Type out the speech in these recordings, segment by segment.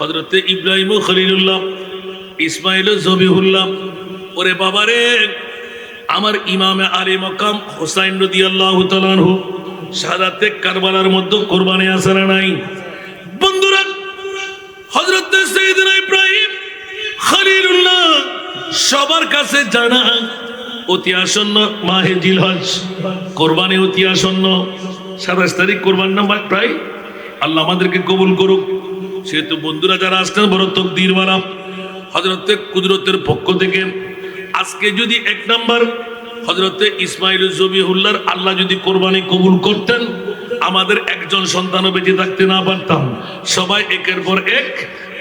হযরতে ইব্রাহিম খলিলুল্লাহ, ইসমাইল জবিহুল্লাহ। ওরে বাবারে, আমার ইমামে আলী মকাম হুসাইন রাদিয়াল্লাহু তাআলা আনহু শাহাদাতে কারবালার মধ্যে কোরবানি আছে না নাই? বন্ধুরা, হযরতে সাইয়েদনা ইব্রাহিম খলিলুল্লাহ সবার কাছে জানা অতি আসন্ন মাহে জিলহজ, কোরবানি অতি আসন্ন। 27 তারিখ কোরবান নাম্বার প্রায়। আল্লাহ আমাদেরকে কবুল করুক। সেহেতু বন্ধুরা যারা আসছেন বড় তকদিরওয়ালা, হযরতে কুদরতের পক্ষ থেকে আজকে যদি 1 নাম্বার হযরতে ইসমাইল জবিহুল্লাহর আল্লাহ যদি কোরবানি কবুল করতেন, আমাদের একজন সন্তানও বেঁচে থাকতে না পারতাম। সবাই একের পর এক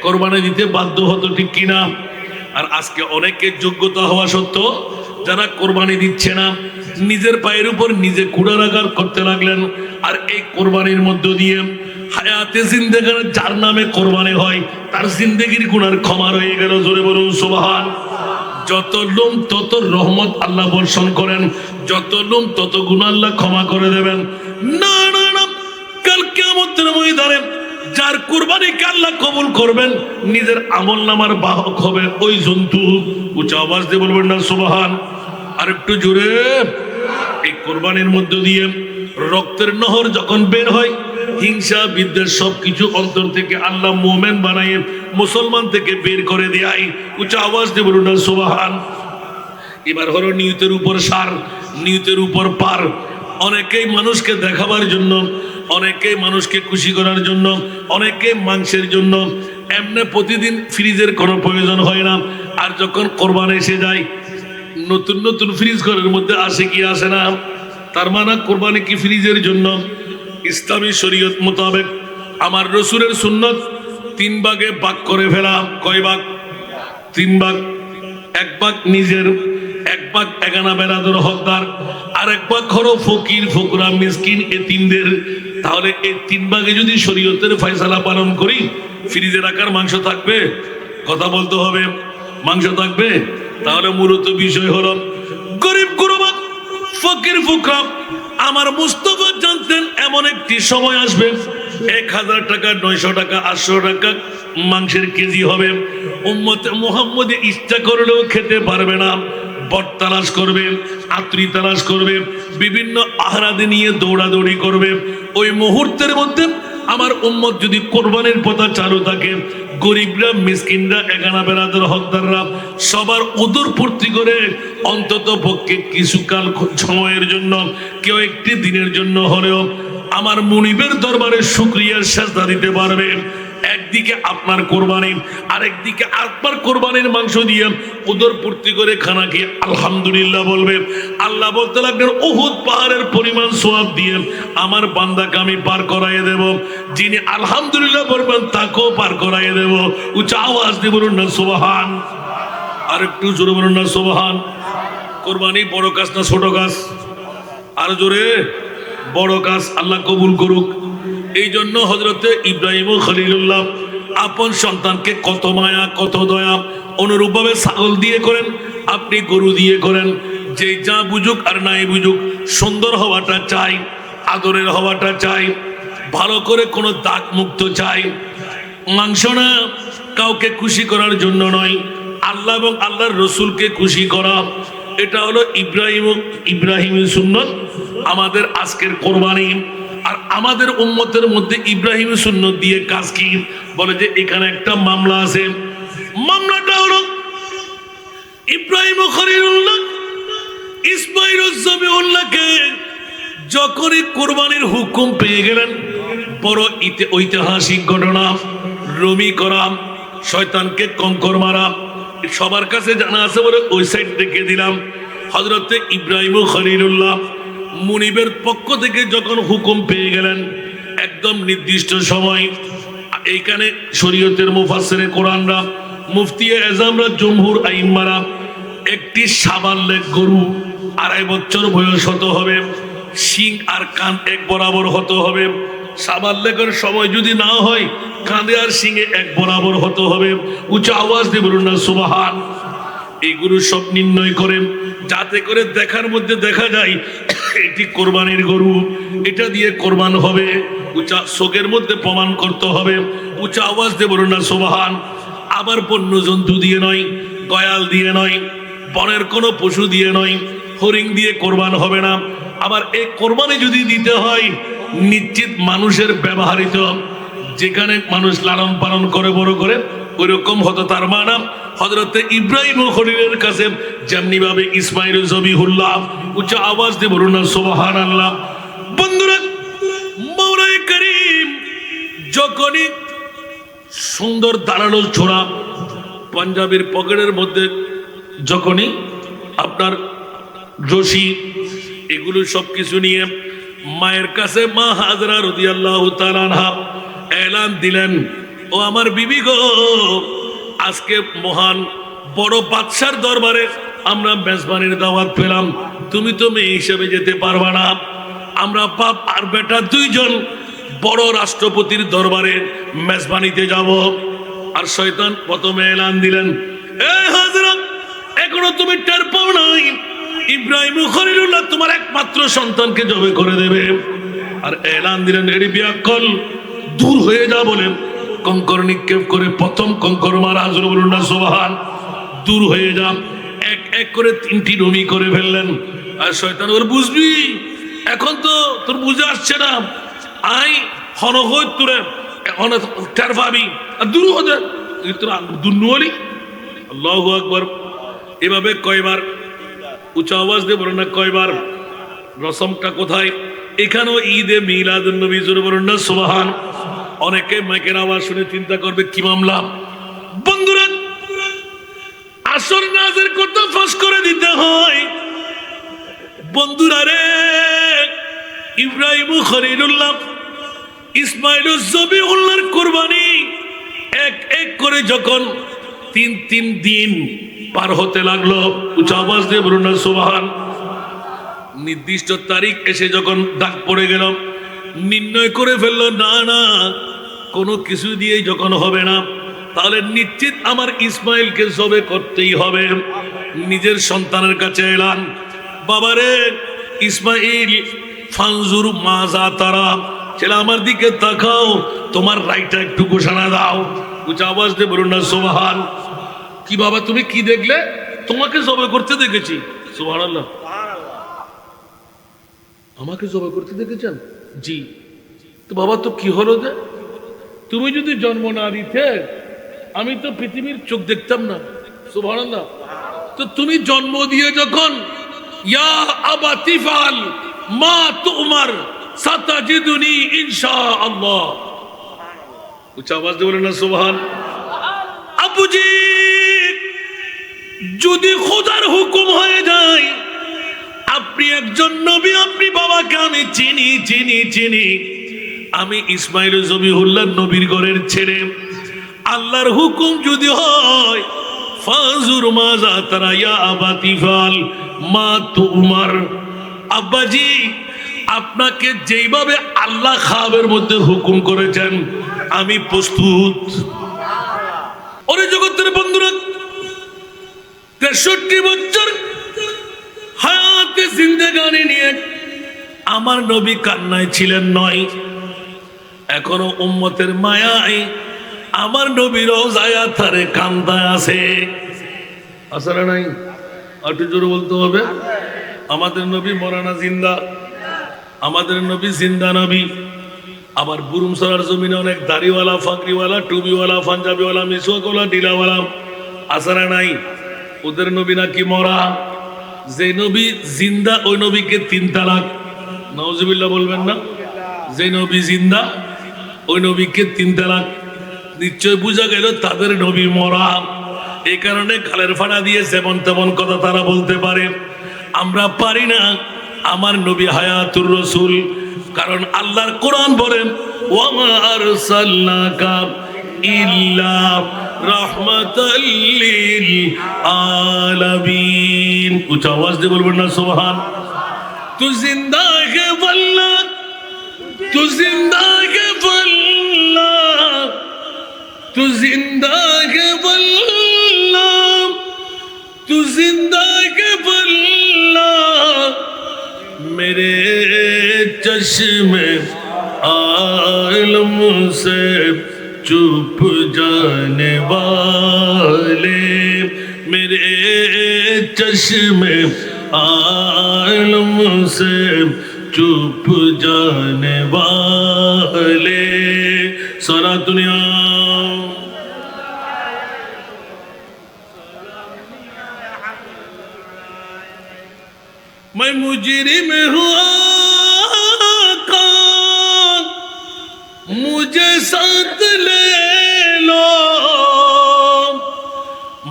কোরবানি দিতে বাধ্য হতো, ঠিক কিনা? আর আজকে অনেকের যোগ্যতা হওয়া সত্ত্বেও যারা কোরবানি দিচ্ছে না, নিজের পায়ের উপর নিজে কুড়ারাগার করতে লাগলেন। আর এই কোরবানির মধ্য দিয়ে হায়াতে জিন্দেগার যার নামে কোরবানি হয় তার জিন্দেগির গুনার ক্ষমা রয়ে গেল। জোরে বলুন সুবহান। যত লোম তত রহমত আল্লাহ বর্ষণ করেন, যত লোম তত গুনাহ আল্লাহ ক্ষমা করে দেবেন। না না না, কাল কিয়ামতের ময়দানে যার কুরবানিকে আল্লাহ কবুল করবেন, নিজের আমল নামার বাহক হবে ওই জন্তু। উচ্চ আওয়াজ দিয়ে বলবেন না সুবহান। আর একটু জোরে। এই কোরবানির মধ্য দিয়ে রক্তের নহর যখন বের হয়, হিংসা বিদ্বেষ সবকিছু অন্তর থেকে আল্লাহ মুমিন বানায় মুসলমান থেকে বের করে দেয়। উচ্চ আওয়াজ দিয়ে বলুন না সুবহান। এবার হলো নিয়তের উপর সার, নিয়তের উপর পার। অনেকেই মানুষকে দেখাবার জন্য, অনেকেই মানুষকে খুশি করার জন্য, অনেকে মাংসের জন্য এমনি প্রতিদিন ফ্রিজের কোনো প্রয়োজন হয় না। আর যখন কোরবানি এসে যায়, নতুন নতুন ফ্রিজ ঘরের মধ্যে আসে কি আসে না? তার মানে কোরবানি কি ফ্রিজের জন্য? ইসলামী শরীয়ত মোতাবেক আমার রসুলের সুন্নত 3 ভাগে ভাগ করে ফেলা। কয় ভাগ? 3 ভাগ। 1 ভাগ নিজের, 1 ভাগ এগানা বেরাদর হকদার, আর 1 ভাগ হলো ফকির ফকরা মিসকিন এতিমদের। তাহলে এই 3 ভাগে যদি শরীয়তের ফয়সালা পালন করি, ফ্রিজে রাখার মাংস থাকবে? কথা বলতে হবে। মাংস থাকবে? তাহলে মূলত বিষয় হলো গরিব গুরবা ফকির ফুকরা। আমার মুস্তাফা জানতেন এমন একটি সময় আসবে 1000 টাকা, 900 টাকা, 800 টাকা মাংসের কেজি হবে। উম্মতে মুহাম্মদে ইচ্ছা করলেও খেতে পারবে না। বট তালাশ করবে, আত্রি তালাশ করবে, বিভিন্ন আহরাদি নিয়ে দৌড়াদৌড়ি করবে। ওই মুহূর্তের মধ্যে আমার উম্মত যদি কোরবানির পথা চালু থাকে, গরিবরা মিসকিনরা এগানা বেরাদার হকদাররা সবার উদর পূর্তি করে অন্তত পক্ষে কিছুকাল সময়ের জন্য, কেউ একটি দিনের জন্য হলেও আমার মুনিবের দরবারে শুকরিয়ার সেজদা দিতে পারবে। একদিকে আপনার কোরবানি, আরেকদিকে আপনার কোরবানির মাংস দিয়ে উদর পূর্তি করে খানা খেয়ে আলহামদুলিল্লাহ বলবে। আল্লাহ বলতে লাগলেন উহুদ পাহাড়ের পরিমাণ সওয়াব দিয়ে আমার বান্দাকে আমি পার করাইয়ে দেব। যিনি আলহামদুলিল্লাহ বলবেন তাকেও পার করাইয়ে দেব। উচ্চ আওয়াজ দিয়ে বলুন না সুবহান। আর একটু জোরে বলুন না সুবহান। কোরবানি বড় কাজ না ছোট কাজ? আর জোরে। বড় কাজ, আল্লাহ কবুল করুক। এই জন্য হযরতে ইব্রাহিম খলিলুল্লাহ আপন সন্তানকে কত মায়া কত দয়া, অনুরূপভাবে ছাগল দিয়ে করেন, আপনি গরু দিয়ে করেন। যে যা বুঝুক আর নাই বুঝুক, সুন্দর হওয়াটা চাই, আদরের হওয়াটা চাই, ভালো করে কোনো দাগ মুক্ত চাই। মাংস না কাউকে খুশি করার জন্য নয়, আল্লাহ এবং আল্লাহর রসুলকে খুশি করা। এটা হলো ইব্রাহিমের সুন্নত, আমাদের আজকের কোরবানি। আর আমাদের উম্মতের মধ্যে ইব্রাহিম সুন্নত দিয়ে কাজ কি? বলে যে এখানে একটা মামলা আছে। মামলাটা হলো ইব্রাহিম খলিলুল্লাহ ইসমাইল জবিউল্লাহকে যখনই কোরবানির হুকুম পেয়ে গেলেন, বড় ঐতিহাসিক ঘটনা। রমি করা, শয়তানকে কঙ্কর মারা, সবার কাছে জানা আছে বলে ওই সাইড থেকে দিলাম। হযরতে ইব্রাহিম খলিলুল্লাহ মুনিবের পক্ষ থেকে যখন হুকুম পেয়ে গেলেন, একদম নির্দিষ্ট সময়। এইখানে শরীয়তের মুফাসসিরে কোরআনরা, মুফতি আজমরা, জমহুর আইম্মারা একটি সাবাল্যেক গরু 2.5 বছর বয়স হতে হবে, শিং আর কান এক বরাবর হতে হবে। সাবাল্যেকের সময় যদি না হয়, কাঁধে আর শিঙে এক বরাবর হতে হবে। উচ্চ আওয়াজ দিয়ে বলুন না সুবহান। এইগুলো সব নির্ণয় করেন যাতে করে দেখার মধ্যে দেখা যায় এটি কোরবানির গরু, এটা দিয়ে কোরবান হবে। উঁচা শোকের মধ্যে প্রমাণ করতে হবে, উঁচা আওয়াজ দিয়ে বলুন না সুবহান। আবার বন্য জন্তু দিয়ে নয়, গয়াল দিয়ে নয়, বনের কোনো পশু দিয়ে নয়, হরিণ দিয়ে কোরবান হবে না। আবার এই কোরবানি যদি দিতে হয় নিশ্চিত মানুষের ব্যবহৃত, যেখানে মানুষ লালন পালন করে বড় করে ওই রকম হতো। তার মানে হযরতে ইব্রাহিম ও খলিলের কাছে যেমনি ভাবে ইসমাইল জবিহুল্লাহ, উচ্চ আওয়াজ দিয়ে বলুন না সুবহানাল্লাহ। বন্ধুরা, মাওলানা করিম যখনই সুন্দর দাঁড়ানো ছোড়া পাঞ্জাবির পকেটের মধ্যে যখনই আপনার রশি এগুলো সবকিছু নিয়ে মায়ের কাছে মা হাজরা রাদিয়াল্লাহু তাআলা আনহা এলান দিলেন, ও আমার বিবি গো, আজকে মহান বড় বাদশার দরবারে আমরা মেজবানির দাওয়াত পেলাম, তুমি তো মেয়ে হিসেবে যেতে পারবা না, আমরা বাপ আর বেটা দুইজন বড় রাষ্ট্রপতির দরবারে মেজবানিতে যাব। আর শয়তান প্রথমে এলান দিলেন, এ হাজরা, এখনো তুমি টের পাও নাই ইব্রাহিম খলিলুল্লাহ তোমার একমাত্র সন্তানকে জবে করে দেবে। আর এলান দিলেন, এরি বিয়াক্কল, দূর হয়ে যা বলে কঙ্কর নিক্ষেপ করে প্রথম কঙ্কর মারা হাজরা বলুন না সুবহান। দূর হয়ে যা, এক এক করে 3টি ডমি করে ফেললেন। আর শয়তান ওর বুঝবি, এখন তো তোর বুঝে আসছে না, আই হন হই তোরে এখন টের পাবি, আর দূর হতে তোর দুর্নুয়ালি। আল্লাহু আকবার। এভাবে কয়বার উঁচা আওয়াজ দিয়ে বলুন না কয়বার। রসমটা কোথায়? এখানেও ঈদে মিলাদুন নবী জোরে বলুন না সুবহান। অনেকে মাইকের আওয়াজ শুনে চিন্তা করবে কি মামলা। বন্ধুরা, আসর নাজের কথা ফাঁস করে দিতে হয়। বন্ধুরা রে, ইব্রাহিম খলিলুল্লাহ ইসমাইল জবিহুল্লাহর কুরবানি এক এক করে যখন 3 দিন পার হতে লাগলো, উঁচা আওয়াজ দিয়ে বলুন না সুবহান। নির্দিষ্ট তারিখ এসে যখন ডাক পড়ে গেল, নির্ণয় করে ফেললো না না কোনো কিছু দিয়ে যখন হবে না, তাহলে নিশ্চিত আমার ইসমাইলকে জবে করতেই হবে। নিজের সন্তানের কাছে এলাম, বাবারে ইসমাইল ফানজুর মাজা তারা, ছেলে আমার দিকে তাকাও, তোমার রাইটা একটু ঘোষণা দাও। উঁচা আওয়াজ দিয়ে বলুন না সুবহান। কি বাবা তুমি কি দেখলে? তোমাকে জবে করতে দেখেছি। সুবহানাল্লাহ। আমাকে জবে করতে দেখেছেন? জি। তো বাবা তো কি হলো যে? তুমি যদি জন্ম না দিতে আমি তো পৃথিবীর চোখ দেখতাম না। সুবহানাল্লাহ। তো তুমি জন্ম দিয়ে যখন ইয়া আবাতি ফাল মা তুমার সাতাজিদুনি ইনশাআল্লাহ, উচ্চ আওয়াজ দিয়ে বলেন না সুবহান। আবুজি, যদি খোদার হুকুম হয়ে যায়, আপনি একজন নবী, আপনি বাবাকে আমি চিনি চিনি চিনি, আমি ইসমাইল জবিহুল্লাহ নবীর ঘরের ছেলে, আল্লাহর হুকুম যদি হয় ফাজুর মাজা তারা ইয়া আবাতি ফাল মা তুমার। আব্বাজি, আপনাকে যেইভাবে আল্লাহ খাবের মধ্যে হুকুম করেছেন আমি প্রস্তুত। ওরে জগতের বন্ধুরা, 63 বছর হায়াতে জিন্দেগানি নিয়ে আমার নবী কান্নায় ছিলেন নয়, এখনো উম্মতের মায়ায় আমার নবী রওজায় থারে কান্দায় আছে। আসলে নাই, একটু জোরে বলতে হবে। আমাদের নবী মরানা জিন্দা, আমাদের নবী জিন্দা নবী। আবার বুরুমসরার জমিনে অনেক দাড়িওয়ালা, ফাঁকরিওয়ালা, টুবিওয়ালা, পাঞ্জাবিওয়ালা, মিসওয়াকওয়ালা, ডিলাওয়ালা আসলে নাই, ওদের নবী নাকি মরা। যে নবী জিন্দা ওই নবীকে 3 তালাক, নাউজুবিল্লাহ বলবেন না। যে নবী জিন্দা ওই নবীকে 3 তালাক, নিশ্চয় বোঝা গেল তাদের নবী মরা। এই কারণে গালের ফাড়া দিয়ে যেমন তেমন কথা তারা বলতে পারে, আমরা পারি না। আমার নবী হায়াতুর রাসূল, কারণ আল্লাহর কোরআন বলেন ওয়া মা আরসালনাকা ইল্লা রাহমাতাল লিল আলামিন। উচ্চ আওয়াজ দিয়ে বলবেন না সুবহান। তু জিন্দা হে আল্লাহ, তু জিন্দা হে আল্লাহ, তু জিন্দা হে আল্লাহ, তু জিন্দা হে আল্লাহ, मेरे चश्मे आलम से चुप जाने वाले, मेरे चश्मे आलम से चुप जाने वाले। सारा दुनिया मैं मुजरिम हूँ आका, मुझे साथ ले लो।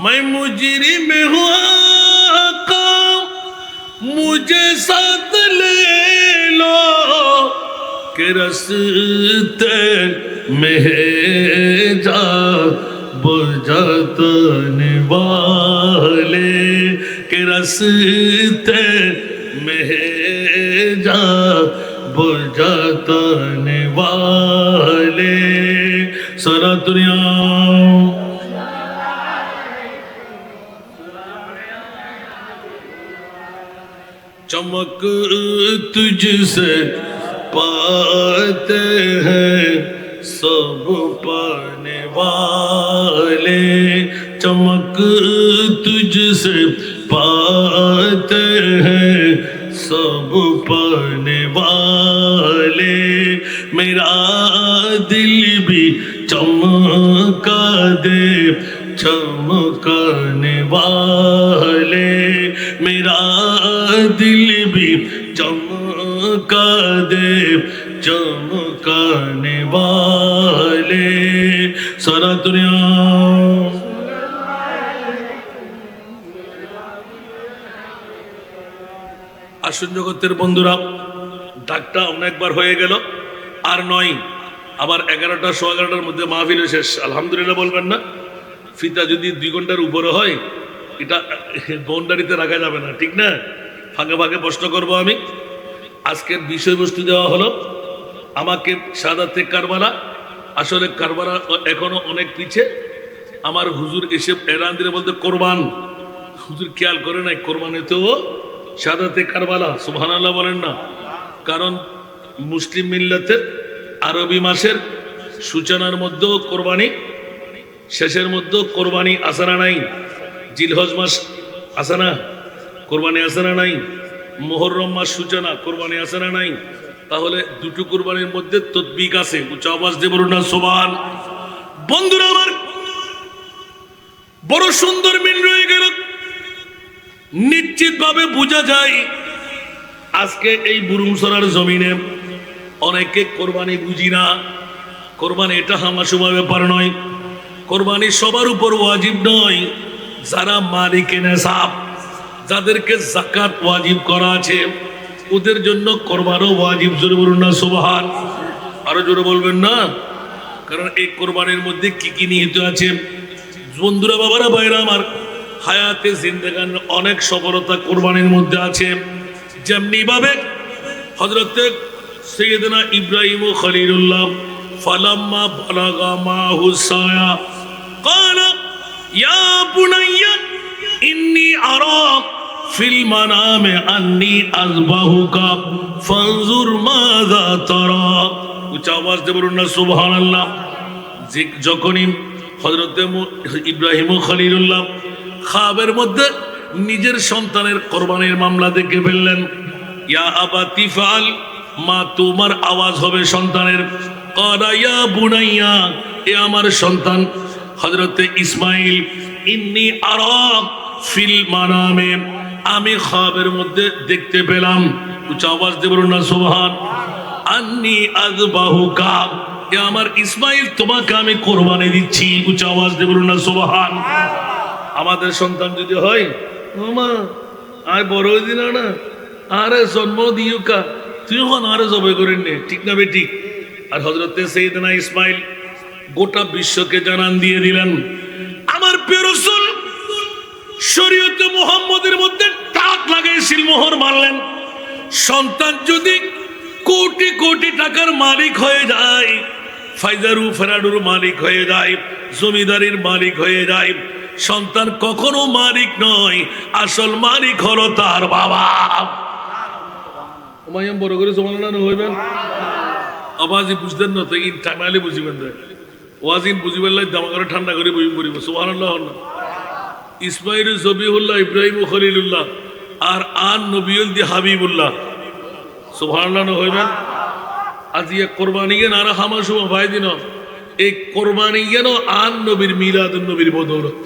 मैं मुजरिम हूँ आका, मुझे साथ ले लो। कि रास्ते में जा बुझाने वाले, कि रास्ते में जा बुझाने वाले। सारा दुनिया चमक तुझसे पाते हैं सब पाने वाले, चमक तुझसे पाते हैं सब पाने वाले। मेरा दिल भी चमका दे चमकाने वाले, मेरा दिल भी चमका दे चमकाने वाले। सारा दुनिया আসুন জগতের বন্ধুরা, ডাকটা অনেকবার হয়ে গেল, আর নয়। আবার 11টা 11:15 মধ্যে মাহফিল শেষ। আলহামদুলিল্লাহ বলবেন না? ফিতা যদি 2 ঘন্টার উপরে হয়, এটা বাউন্ডারিতে রাখা যাবে না, ঠিক না? ফাঁকে ফাঁকে প্রশ্ন করব আমি। আজকের বিষয়বস্তু দেওয়া হলো আমাকে শাহাদাতে কারবালা। আসলে কারবালা এখনো অনেক পিছে। আমার হুজুর এসে এলান দিলে বলতে কোরবান, হুজুর খেয়াল করে নাই কোরবানিতেও শাহাদাতে কারবালা। সুবহানাল্লাহ বলেন না? কারণ মুসলিম মিল্লাতের আরবি মাসের সূচনার মধ্যেও কোরবানি, শেষের মধ্যেও কোরবানি আছে না নাই? জিলহজ মাস আছে না, কোরবানি আছে না নাই? মুহররম মাস সূচনা, কোরবানি আছে না নাই? তাহলে দুটো কোরবানির মধ্যে তদবিক আছে। উচ্চ আওয়াজ দিয়ে বলুন না সুবহান। বন্ধুরা আমার, বড় সুন্দর মিল রয়ে গেল। নিশ্চিতভাবে বোঝা যায় আজকে এই বুরুমসরার জমিনে অনেকে কোরবানি বুঝি না। কোরবানি এটা হামাশুমা ব্যাপার নয়। কোরবানি সবার উপর ওয়াজিব নয়। যারা মালিকে নেশাব, যাদেরকে যাকাত ওয়াজিব করা আছে, ওদের জন্য কোরবানও ওয়াজিব। জোরে বলুন না সুবহান। আরো জোরে বলবেন না? কারণ এই কোরবানির মধ্যে কি কি নিহিত আছে। বন্ধুরা, বাবারা, ভাইরা আমার, হায়াতে জিন্দেগান অনেক সফলতা কোরবানির মধ্যে আছে। যেমনি ভাবে হযরতে সাইয়েদনা ইব্রাহিম খলিলুল্লাহ ফালাম্মা বালাগা মাহু সায়া ক্বালা ইয়া বুনাইয়া ইন্নী আরা ফিল মানামে আন্নী আযবাহুকা ফানজুর মাযা তারা। উচ্চ আওয়াজ দিয়ে বলুন না সুবহানাল্লাহ। যখনই হযরতে ইব্রাহিম খলিলুল্লাহ খাবের মধ্যে নিজের সন্তানের কোরবানির মামলা দেখে ফেললেন। ইয়া আবাতি ফাল, মা তোমার আওয়াজ হবে সন্তানের। ক্বালা ইয়া বুনাইয়া, এ আমার সন্তান হযরতে ইসমাইল, ইন্নী আরা ফিল মানামে, আমি খাবের মধ্যে দেখতে পেলাম। উচ্চ আওয়াজ দিয়ে বলুন না সুবহান। আন্নী আযবাহুকা, এ আমার ইসমাইল, তোমাকে আমি কোরবানি দিচ্ছি। উচ্চ আওয়াজ দিয়ে বলুন না সুবহান। আমাদের সন্তান যদি হয়, মা আয় বড় দিন না, আরে জন্ম দিও কা, তুই হন আরে জবে করেন নে, ঠিক না বেঠিক? আর হযরতে সাইয়েদনা ইসমাইল গোটা বিশ্বকে জানান দিয়ে দিলেন, আমার প্রিয় রাসূল শরীয়তে মুহাম্মদের মধ্যে টাক লাগাই সিলমোহর মারলেন। সন্তান যদি কোটি কোটি টাকার মালিক হয়ে যায়, ফাইজারু ফেরাডুর মালিক হয়ে যায়, জমিদারির মালিক হয়ে যায়, সন্তান কখনো মালিক নয়। আসল মালিক হলো তার বাবা। মাইয়াম বড় করে সমালোচনা হইবেন আবাজি বুঝতেন না তো ইন টাইমালে বুঝিবেন রে ওয়াজিন বুঝিবেন লাই দামা করে ঠান্ডা করে বই পড়িব সুবহানাল্লাহ না ইসমাইল জবিহুল্লাহ ইব্রাহিম খলিলুল্লাহ আর আন নবিউল দি হাবিবুল্লাহ সুবহানাল্লাহ না হইবেন আজি এক কোরবানি গেন আর হামাসু ভাই দিন এই কোরবানি গেন আন নবীর মিলাদুন নবীর বদৌলত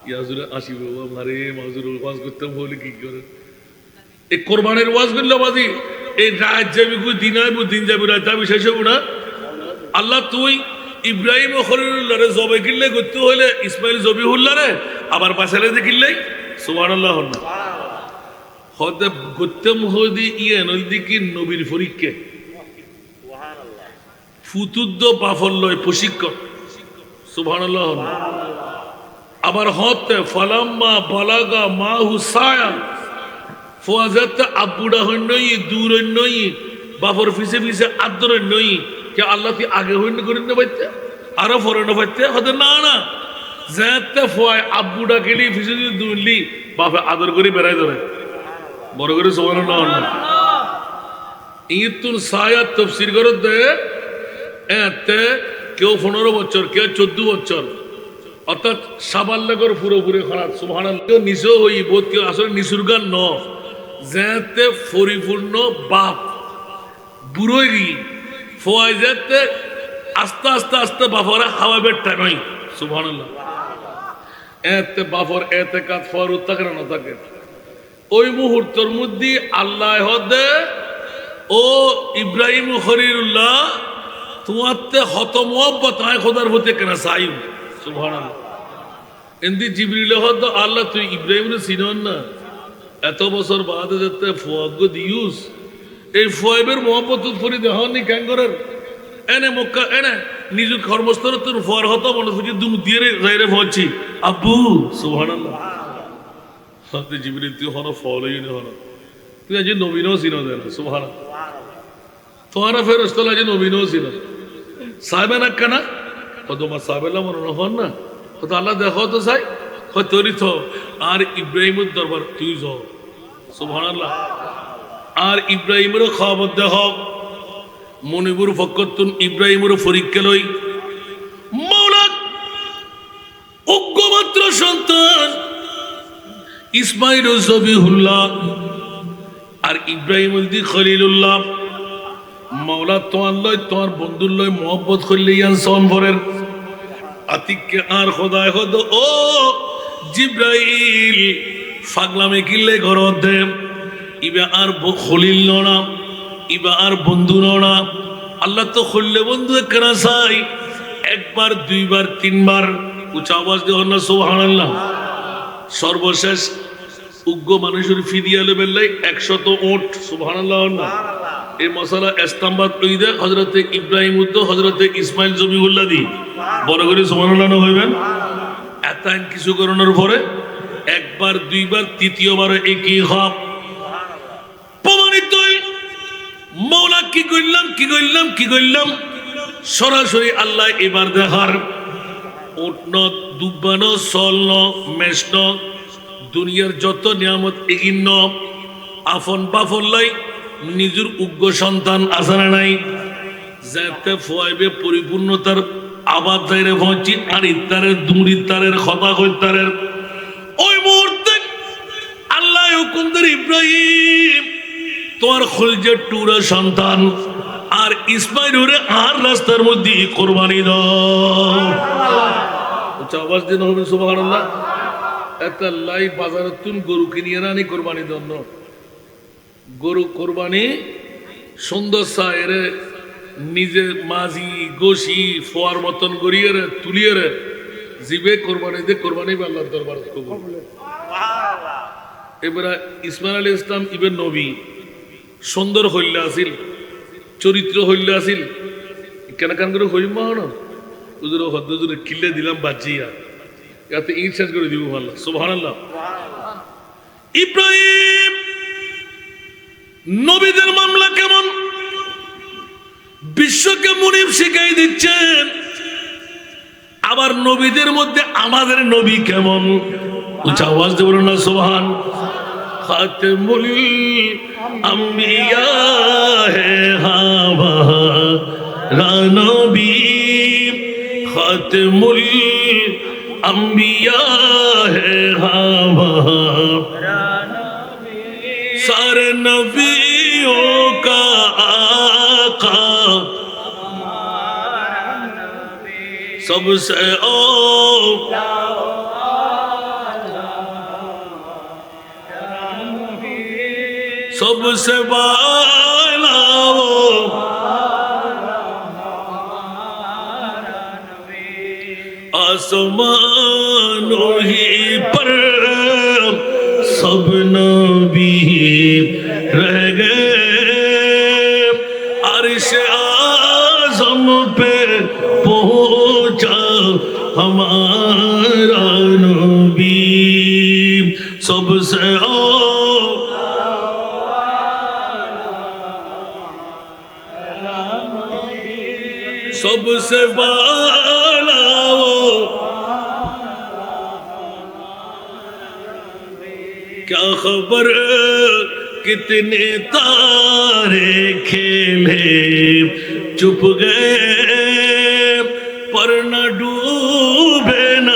ইয়াজুরে আসিব আমারে মাজুর ওয়াজ করতাম বলে কি করে এই কোরবানির ওয়াজ করলে বাজি এই রাত যাবি কই দিন আইব দিন যাবি রাত যাবি শেষ হবো না আল্লাহ তুই ইব্রাহিম ও খলিলুল্লাহ রে জবে কিনলে করতে হইলে ইসমাইল জবিহুল্লাহ রে আবার পাশালে যে কিনলে সুবহানাল্লাহ না হতে গত্যম হদি ইয়ে নদী কি নবীর পরীক্ষা ফুতুদ্দ বাফল্লয় প্রশিক্ষণ সুবহানাল্লাহ না আবার হতে ফালাম্মা বালাগা মাহু সায়া ফওয়াজাত আব্বুডা হইনই দূর হইনই বাফর ফিসে ফিসে আদর হইনই কে আল্লাহ কি আগে হইন করিন না বাইতে আরো ফরন বাইতে হতে না না যাতে ফয় আব্বুডা গেলি ফিসে দুলি বাফে আদর করে বেড়াই ধরে বড় করে সুবহানাল্লাহ না ইতুন সায়া তাফসীর করে দে এতে কেউ 15 বছর কেউ 14 বছর অর্থাৎ সাবাল্লাগর পুরোপুরি খারাপ সুবহানাল্লাহ নিচে হই বোধ কেউ আসলে নিসুরগান ন যাতে পরিপূর্ণ বাপ বুড়োই ফয় যাতে আস্তে আস্তে আস্তে বাফরা খাওয়াবে টাইমাই সুবহানাল্লাহ এতে বাফর এতে কাজ ফর থাকে না থাকে ওই মুহূর্তের মধ্যে আল্লাহ হদে ও ইব্রাহিম খলিলুল্লাহ তোমাতে হত মোহব্বত হয় খোদার হতে কেন সাইম সুবহানাল্লাহ এন্দি জিবরিল হদ আল্লাহ তুই ইব্রাহিম রে চিনন না এত বছর বাদে যেতে ফুয়াগ দিউস এই ফুয়াইবের মোহব্বত ফরি দেহনি কেন করেন এনে মক্কা এনে নিজ কর্মস্থল তোর ফুয়ার হত মনে ফুজি দুম দিয়ে যাইরে পৌঁছি আব্বু সুবহানাল্লাহ হতে জিবরিল তুই হন ফলই না হন তুই আজ নবীনও চিনো দেন সুবহানাল্লাহ তোমারা ফেরেশতা আজ নবীনও চিনো সাহেবে না কেনা তোমার সাহেবেলা মনে হন না হয়তো আল্লাহ দেখো তো চাই হয়তো তো আর ইব্রাহিমের দরবার তুই যাও সুবহানাল্লাহ আর ইব্রাহিমের খবর দেখ মনিবুর ফকতুন ইব্রাহিমের পরীক্ষা লই মাওলা অজ্ঞমাত্র সন্তান ইসমাইল জবিহুল্লাহ আর ইব্রাহিম খলিলুল্লাহ মাওলা তোমার লয় তোমার বন্ধুর লয় মোহব্বত করলে ইয়ান সম্পরের আতিককে আর খোদায় হদ ও জিব্রাইল ফাগলামে কিল্লে ঘর দে ইবা আর খলিল না ইবা আর বন্ধু না আল্লাহ তো খললে বন্ধু কেনা চাই একবার দুইবার তিনবার উচ্চ আওয়াজ দেহ না সুবহানাল্লাহ সর্বশেষ উগ্র মানুষের ফিদিয়া লেবেলাই 100 ওট সুবহানাল্লাহ না এই মশালা ইস্তামবাদ ঈদে হযরতে ইব্রাহিম উদ্দ হযরতে ইসমাইল জবিহুল্লাহ দি বড় করে সুবহানাল্লাহ হইবেন এতান কিছু করণের পরে একবার দুইবার তৃতীয়বার একই হব প্রমাণিত মাওলা কি কইলাম সরাসরি আল্লাহ এবার দেখার উটন দুব্বান চলন মেষন দুনিয়ার যত নিয়ামত এগিন্ন আফন বাফল্লাই নিজের উগ্র সন্তান আসারা নাই যাতে ফোয়াইবে পরিপূর্ণতার আবাদ দাইরে পৌঁছি আর ইত্তারের দুমড়ি তারের খতা কইতারের ওই মুহূর্তে আল্লাহ হুকুম করে ইব্রাহিম তোমার খলজের টুরা সন্তান আর ইসমাইলের আর রাস্তার মধ্যে কোরবানি দাও আচ্ছা আওয়াজ দিন হবে সুবহানাল্লাহ একটা লাইভ বাজারে তুন গরু কিনিয়ে রানি কোরবানি দন্ন গরু কোরবানি সুন্দর সায়েরে নিজে মাঝি গোসি ফোয়ার মতন গড়িয়ে তুলিয়ে জিবে কোরবানি দে কোরবানি আল্লাহর দরবার কবুল এবারে ইসমাইল আলাইহিস সালাম ইবে নবী সুন্দর হইলে আসিল চরিত্র হইলে আসিল কেন কেন করে হইম না হুজুর হদ্দুজুরে কিল্লে দিলাম বাজিয়া ইয়াতে ইট শেষ করে দিব আল্লাহ সুবহানাল্লাহ ইব্রাহিম নবীদের মামলা কেমন বিশ্বকে মুনিব শিখাই দিচ্ছেন আবার নবীদের মধ্যে আমাদের নবী কেমন উচ্চ আওয়াজ দিয়ে বলুন না সুবহান खातमुल अंबिया है हमारा नबी खातमुल अंबिया है हमारा सारे नबियों का आका सबसे सबसे बाला आसमानों ही पर सब नबी रह गए अर्श आज़म पे पहुंचा हमारा नबी सबसे सबसे बाला क्या खबर कितने तारे खेले चुप गए पर न डूबे न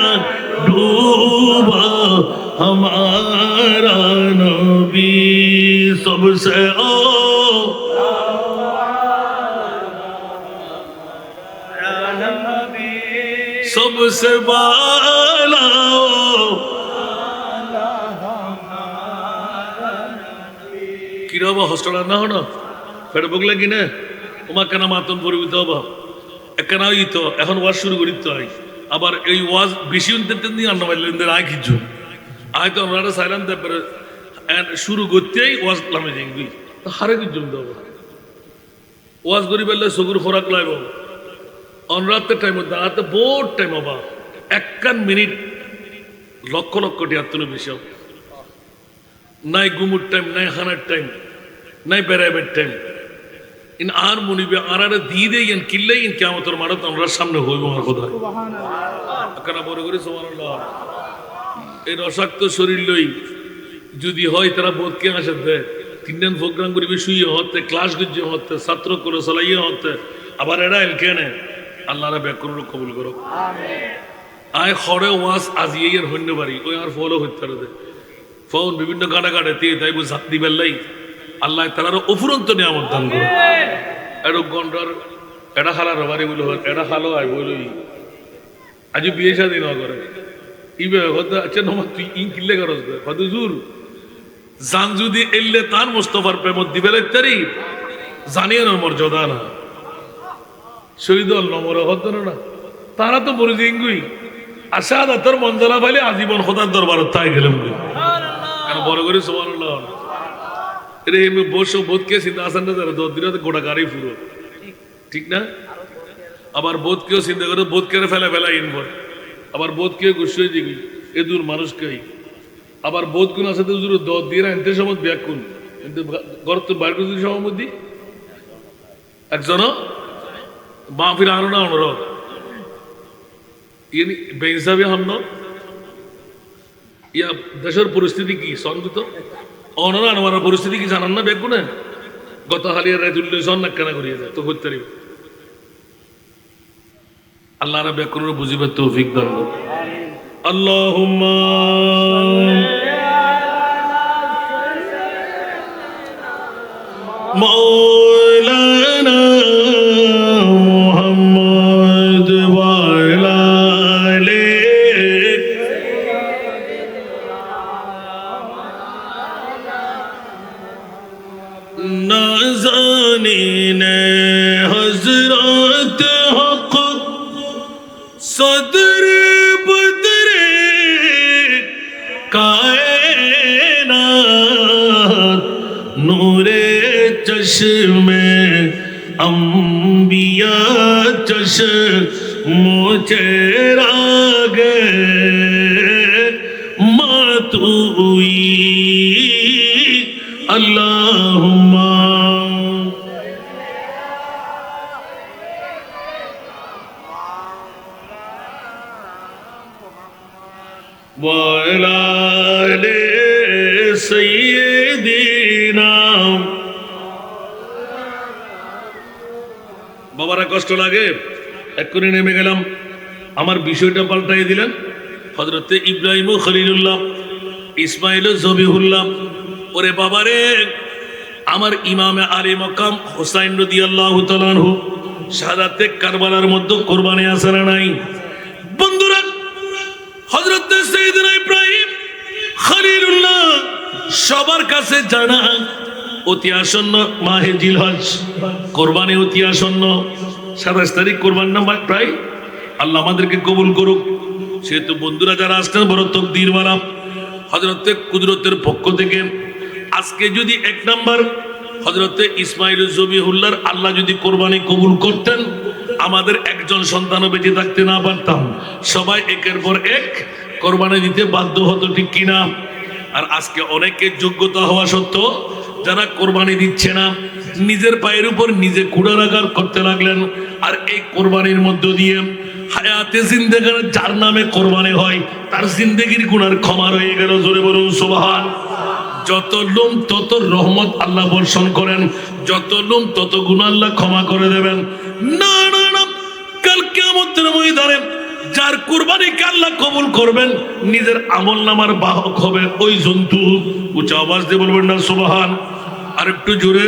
डूबा हमारा नबी सबसे सबसे बाला কিরবা হস্টেল না হন ফের বগলে কিনে তোমার কেন মাতন পরিবিত হবা একখানা ইত এখন ওয়াজ শুরু করিতে হয় আবার এই ওয়াজ বেশি উনতে নিয়ে আন্ন মাইলেন আয় কিছু আয় তো আমরা সাইলেন্ট তারপরে শুরু করতেই ওয়াজ নামে দেখবি হারে কিছু দেবো ওয়াজ করি পেলে সগুর খোরাক লাইব অনরাতের টাইম দাঁড়াতে বহুত টাইম হবা একখান মিনিট লক্ষ লক্ষ টিয়াত্তর বেশি হবে নাই গুমুর টাইম নাই হানার টাইম নাই বেড়াইবার টাইম ইন আর মনিবে আর দিয়ে দেই ইন কিল্লাই ইন কিয়ামতের মাঠে আমরা সামনে হইব আমার কথা কেনা বড় করে সুবহানাল্লাহ এই রসাক্ত শরীর লই যদি হয় তারা বোধকে আসে দেয় তিনদিন প্রোগ্রাম করিবে শুয়ে হতে ক্লাস গুজে হতে ছাত্র করে চালাইয়ে হতে আবার এরা এলকেনে আল্লাহরা ব্যাকরণ কবুল করো আয় খড়ে ওয়াজ আজিয়ে এর হন্য বাড়ি ওই আর ফলো হইতে পারে ফোন বিভিন্ন গাড়া গাড়ে তে তাই বল সাত দিবেন লাই আল্লাহ তালার অফুরন্ত নিয়ামত দান করো এরো গন্ডার এটা খালার বাড়ি বলে এটা খালো আয় বলই আজ বিয়ে শাদী না করে ইবে হতে আচ্ছা নমা তুই ইন কিল্লে করস দে কত জোর জান যদি এললে তার মুস্তাফার প্রেমত দিবে তারি জানিয়ে না মর্যাদা না শহীদ নম্বর হতো না তারা তো বলে দিঙ্গুই আশা তোর মঞ্জলা পাইলে আজীবন খোদার দরবারত তাই গেলাম কেন বড় করে সুবহানাল্লাহ রে আমি বসো বোধকে চিন্তা আসেন না যারা 10 দিনে গোটা গাড়ি পুরো ঠিক না আবার বোধকেও চিন্তা করে বোধকে ফেলা ফেলা ইনবর আবার বোধকে গুছিয়ে দিবি এ দূর মানুষকে আবার বোধ গুণ আছে তো 10 দিনে আনতে সময় ব্যাকুল কিন্তু গর্ত বার করে দিই সময় মধ্যে একজন মাহফিল আনো না অনুরোধ ইনি বেইনসাফি হন ইয়া দেশের পরিস্থিতি কি সংযুক্ত অনরা আমার পরিস্থিতি কি জানান না বেগুনে গত হালিয়ার রায় তুললে জন নাক্কানা করিয়ে যায় তো করতে পারিব আল্লাহরা বেকুনের বুঝিবার তৌফিক দান করুন আল্লাহুম্মা মাওলানা हजरत हक सदर बदरे कायनात नूरे चश्मे अंबिया चश्मो चेरा गए मातुई अल्लाहुम्मा वाला সাইয়্যিদিনা। বাবারা কষ্ট লাগে, এক্ষুনি নেমে গেলাম, আমার বিষয়টা পাল্টাই দিলেন। হযরতে ইব্রাহিম খলিলুল্লাহ, ইসমাইল জবিহুল্লাহ, ওরে বাবারে আমার ইমামে আলী মকাম হুসাইন রাদিয়াল্লাহু তাআলা আনহু শাহাদাতে কারবালার মধ্যে কোরবানি আছে না নাই? বন্ধুরা, হযরতে সাইয়েদনা ইব্রাহিম খলিলুল্লাহ সবার কাছে জানা অতি আসন্ন মাহে জিলহজ, কোরবানি অতি আসন্ন, 27 তারিখ কোরবান না প্রায়। আল্লাহ আমাদেরকে কবুল করুক। সেহেতু বন্ধুরা যারা আসছেন বড় তকদিরওয়ালা, হযরতে কুদরতের পক্ষ থেকে আজকে যদি 1 নাম্বার হযরতে ইসমাইল জবিহুল্লাহর আল্লাহ যদি কোরবানি কবুল করতেন, আমাদের একজন সন্তানও বেঁচে থাকতে না পারতাম, সবাই একের পর এক কোরবানি দিতে বাধ্য হতো, ঠিক কিনা? আর আজকে অনেকের যোগ্যতা হওয়া সত্ত্বেও যারা কোরবানি দিচ্ছে না, নিজের পায়ের উপর নিজে কুড়ারাগার করতে লাগলেন। আর এই কোরবানির মধ্য দিয়ে হায়াতে জিন্দেগি যার নামে কোরবানি হয় তার জিন্দেগির গুনার ক্ষমা রয়ে গেল। জোরে বলুন সুবহান। যত লোম তত রহমত আল্লাহ বর্ষণ করেন, যত লোম তত গুনাহ আল্লাহ ক্ষমা করে দেবেন। না না না, কাল কিয়ামতের ময়দানে যার কুরবানিকে আল্লাহ কবুল করবেন, নিজের আমলনামার বাহক হবে ওই জন্তু। উচ্চ আওয়াজ দিয়ে বলবেন না সুবহান। আর একটু জোরে।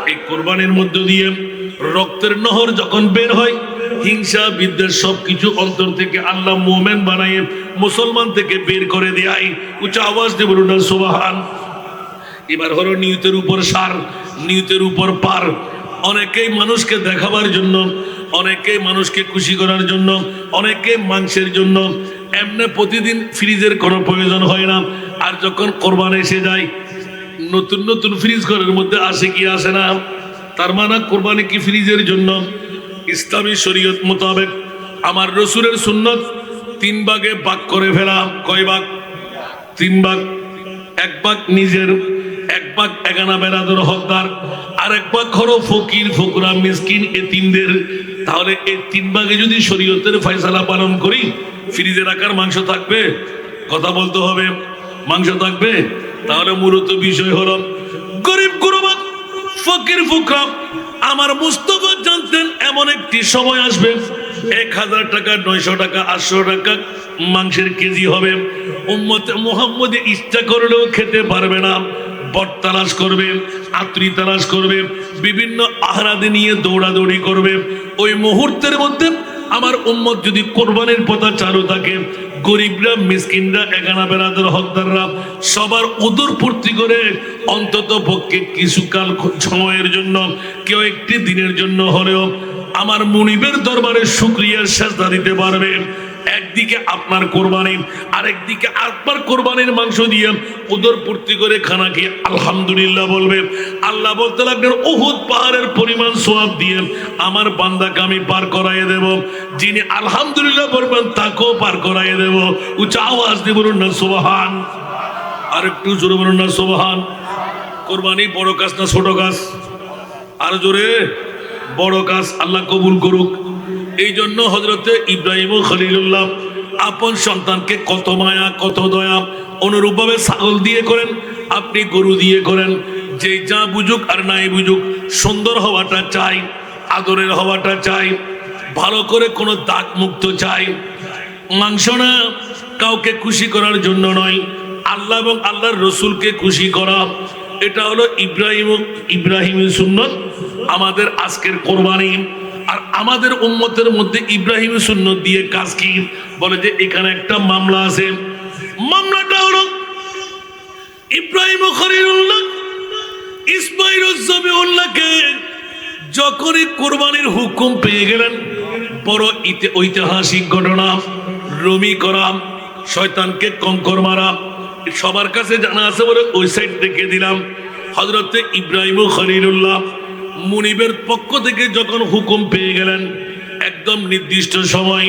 এই কোরবানির মধ্য দিয়ে রক্তের নহর যখন বের হয়, হিংসা বিদ্বেষ সবকিছু অন্তর থেকে আল্লাহ মুমিন বানায় মুসলমান থেকে বের করে দেয়। উচ্চ আওয়াজ দিয়ে বলুন না সুবহান। এবার হলো নিয়তের উপর সার, নিয়তের উপর পার। অনেকেই মানুষকে দেখাবার জন্য, অনেকেই মানুষকে খুশি করার জন্য, অনেকে মাংসের জন্য এমনি প্রতিদিন ফ্রিজের কোনো প্রয়োজন হয় না। আর যখন কোরবান এসে যায়, নতুন নতুন ফ্রিজ ঘরের মধ্যে আসে কি আসে না? তার মানে কোরবানি কি ফ্রিজের জন্য? ইসলামী শরীয়ত মোতাবেক আমার রসুলের সুন্নত 3 ভাগে ভাগ করে ফেলা। কয় ভাগ? 3 ভাগ। 1 ভাগ নিজের, 1 ভাগ এগানা বেরাদর হকদার, আর 1 ভাগ হলো ফকির ফকরা মিসকিন এতিমদের। তাহলে এই 3 ভাগে যদি শরীয়তের ফয়সালা পালন করি, ফ্রিজে রাখার মাংস থাকবে? কথা বলতে হবে, মাংস থাকবে। তাহলে মূলত বিষয় হলো গরিব গুরবা ফকির ফুকরা। আমার মুস্তাফা জানতেন এমন একটি সময় আসবে 1000 টাকা, 900 টাকা, 800 টাকা মাংসের কেজি হবে। উম্মতে মুহাম্মদে ইচ্ছা করলেও খেতে পারবে না, বট তালাশ করবে, আত্রি তালাশ করবে, বিভিন্ন আহরাদে নিয়ে দৌড়াদৌড়ি করবে। ওই মুহূর্তের মধ্যে আমার উম্মত যদি কোরবানির পথা চালু থাকে, গরিবরা মিসকিনরা এগানা বেরাদার হকদাররা সবার উদর পূর্তি করে অন্তত পক্ষে কিছুকাল সময়ের জন্য, কেউ একটি দিনের জন্য হলেও আমার মুনিবের দরবারে শুকরিয়ার সাজদা দিতে পারবে। একদিকে আপনার কোরবানি, আরেকদিকে আপনার কোরবানির মাংস দিয়ে উদর পূর্তি করে খানা খেয়ে আলহামদুলিল্লাহ বলবে। আল্লাহ বলতে লাগলেন উহুদ পাহাড়ের পরিমাণ সওয়াব দিয়ে আমার বান্দাকে আমি পার করাইয়ে দেব। যিনি আলহামদুলিল্লাহ বলবেন তাকেও পার করাইয়ে দেব। উচ্চ আওয়াজ দিয়ে বলুন না সুবহান। আর একটু জোরে বলুন না সুবহান। কোরবানি বড় কাজ না ছোট কাজ? আর জোরে। বড় কাজ, আল্লাহ কবুল করুক। এই জন্য হযরতে ইব্রাহিম খলিলুল্লাহ আপন সন্তানকে কত মায়া কত দয়া, অনুরূপভাবে ছাগল দিয়ে করেন, আপনি গরু দিয়ে করেন, যে যা বুঝুক আর নাই বুঝুক সুন্দর হওয়াটা চাই, আদরের হওয়াটা চাই, ভালো করে কোনো দাগ মুক্ত চাই। মাংস না কাউকে খুশি করার জন্য নয়, আল্লাহ এবং আল্লাহর রসুলকে খুশি করা। এটা হলো ইব্রাহিমের সুন্নত, আমাদের আজকের কোরবানি। আর আমাদের উম্মতের মধ্যে ইব্রাহিমের সুন্নত দিয়ে কাজ কি? বলে যে এখানে একটা মামলা আছে। মামলাটা হলো ইব্রাহিম খলিলুল্লাহ ইসমাইল জবিউল্লাহকে যখনই কোরবানির হুকুম পেয়ে গেলেন, বড় ঐতিহাসিক ঘটনা। রমি করা, শয়তানকে কঙ্কর মারা, সবার কাছে জানা আছে বলে ওই সাইড থেকে দিলাম। হযরতে ইব্রাহিম খলিলুল্লাহ মুনিবের পক্ষ থেকে যখন হুকুম পেয়ে গেলেন, একদম নির্দিষ্ট সময়।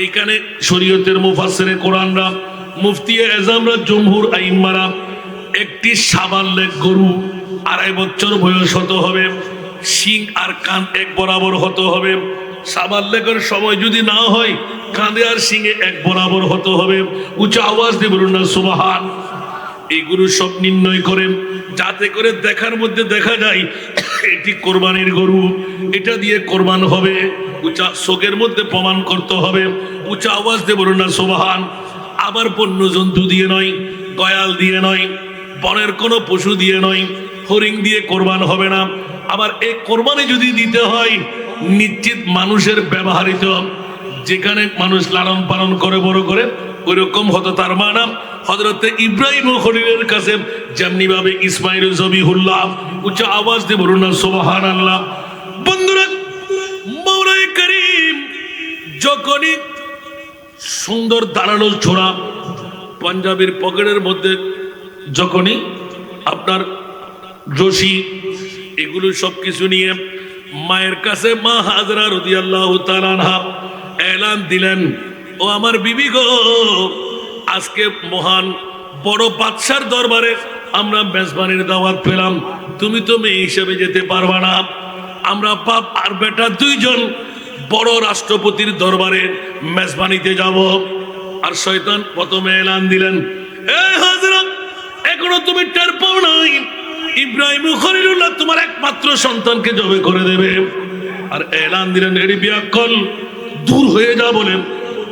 এইখানে শরীয়তের মুফাসসিরে কোরআনরা, মুফতি আজমরা, জমহুর আইম্মারা একটি সাবাল্যেক গরু 2.5 বছর বয়স হতে হবে, শিং আর কান এক বরাবর হতে হবে। সাবাল্যেকের সময় যদি না হয়, কাঁধে আর শিঙে এক বরাবর হতে হবে। উচ্চ আওয়াজ দিয়ে বলুন না সুবহান। এগুলো সব নির্ণয় করেন যাতে করে দেখার মধ্যে দেখা যায় এটি কোরবানির গরু, এটা দিয়ে কোরবান হবে। উঁচা চোখের মধ্যে প্রমাণ করতে হবে, উঁচা আওয়াজ দিয়ে বলুন না সুবহান। আবার বন্য জন্তু দিয়ে নয়, গয়াল দিয়ে নয়, বনের কোনো পশু দিয়ে নয়, হরিণ দিয়ে কোরবান হবে না। আবার এই কোরবানি যদি দিতে হয় নিশ্চিত মানুষের ব্যবহৃত, যেখানে মানুষ লালন পালন করে বড় করে ওইরকম হতো। তার মানে হযরতে ইব্রাহিম ও খলিলের কাছে যেমনি ভাবে ইসমাইল জবিহুল্লাহ, উচ্চ আওয়াজ দিয়ে বলুন না সুবহানাল্লাহ। বন্ধুরা, মাওলায়ে কারীম যখনই সুন্দর দাঁড়ানো ছোড়া পাঞ্জাবির পকেটের মধ্যে যখনই আপনার রশি এগুলো সবকিছু নিয়ে মায়ের কাছে মা হাজরা রাদিয়াল্লাহু তাআলা আনহা এলান দিলেন, ও আমার বিবি গো, আজকে মহান বড় বাদশার দরবারে আমরা মেজবানির দাওয়াত পেলাম, তুমি তো মেয়ে হিসেবে যেতে পারবা না, আমরা বাপ আর বেটা দুইজন বড় রাষ্ট্রপতির দরবারে মেজবানিতে যাব। আর শয়তান প্রথমে এলান দিলেন, এ হাজরা, এখনো তুমি টের পাও নাই ইব্রাহিম খলিলুল্লাহ তোমার একমাত্র সন্তানকে জবে করে দেবে। আর এলান দিলেন, এরি বিয়াক্কল, দূর হয়ে যা বলে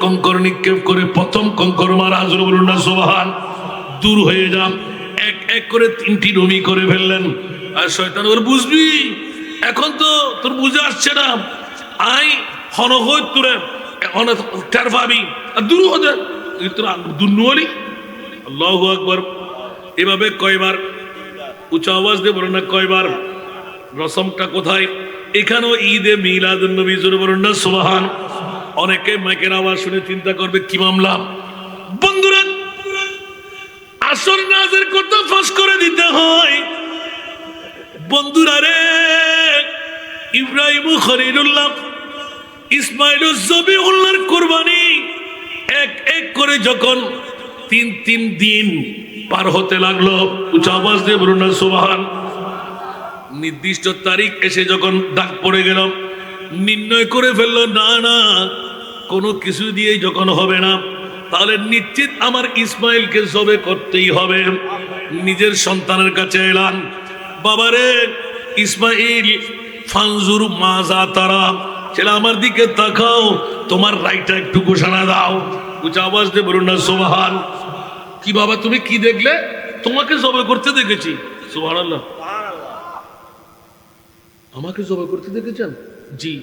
কঙ্কর নিক্ষেপ করে প্রথম কঙ্কর মারা হাজর বলুন না সুবহান, দূর হয়ে যা। এক এক করে 3টি রমি করে ফেললেন। আর শয়তান ওর বুঝবি, এখন তো তোর বুঝে আসছে না, আই হন হই তোরে টের পাবি, আর দূর হতে তোর দুর্নুয়ালি। আল্লাহু আকবার। এভাবে কয়বার? উচ্চ আওয়াজ দিয়ে বলুন না কয়বার? রসমটা কোথায়? এখানেও ঈদে মিলাদুন নবী জোরে বলুন না সুবহান। অনেকে মাইকের আওয়াজ শুনে চিন্তা করবে কি মামলা। বন্ধুরা, আসল নাজের কথা ফাঁস করে দিতে হয়। বন্ধুরা রে, ইব্রাহিম খলিলুল্লাহ ইসমাইল জবিহুল্লাহর কুরবানি এক এক করে যখন 3 দিন পার হতে লাগলো, উচ্চ আওয়াজ দিয়ে বলুন না সুবহান। নির্দিষ্ট তারিখ এসে যখন ডাক পড়ে গেল, নির্ণয় করে ফেললো না না কোনো কিছু দিয়ে যখন হবে না, তাহলে নিশ্চিত আমার ইসমাইলকে জবে করতেই হবে। নিজের সন্তানের কাছে এলাম, বাবারে ইসমাইল ফানজুর মাজা তারা, ছেলে আমার দিকে তাকাও, তোমার রাইটা একটু ঘোষণা দাও। উচ্চ আওয়াজ দিয়ে বলুন না সুবহান। কি বাবা তুমি কি দেখলে? তোমাকে জবে করতে দেখেছি। সুবহানাল্লাহ। আমাকে জবে করতে দেখেছেন? জি।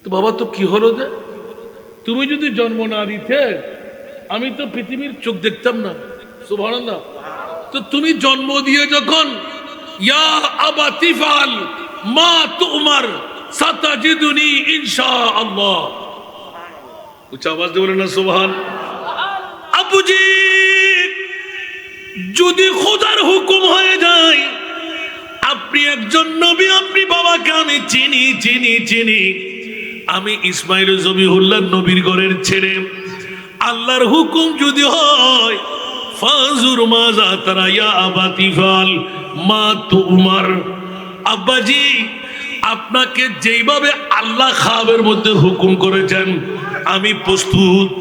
তো বাবা তো কি হলো যে? তুমি যদি জন্ম না দিতে আমি তো পৃথিবীর চোখ দেখতাম না। সুবহানাল্লাহ। তো তুমি জন্ম দিয়ে যখন ইয়া আবাতি ফাল মা তুমার সাতাজিদুনি ইনশাআল্লাহ, উচ্চ আওয়াজ দিয়ে বলেন না সুবহান। আবুজি, যদি খোদার হুকুম হয়ে যায়, আপনি একজন নবী, আপনি বাবাকে আমি চিনি চিনি চিনি, আমি ইসমাইল জবিহুল্লাহ নবীর ঘরের ছেলে, আল্লাহর হুকুম যদি হয় ফাজুর মাজা তারা ইয়া আবাতি ফাল মা তুমার, আব্বাজি আপনাকে যেইভাবে আল্লাহ খাবের মধ্যে হুকুম করেছেন আমি প্রস্তুত।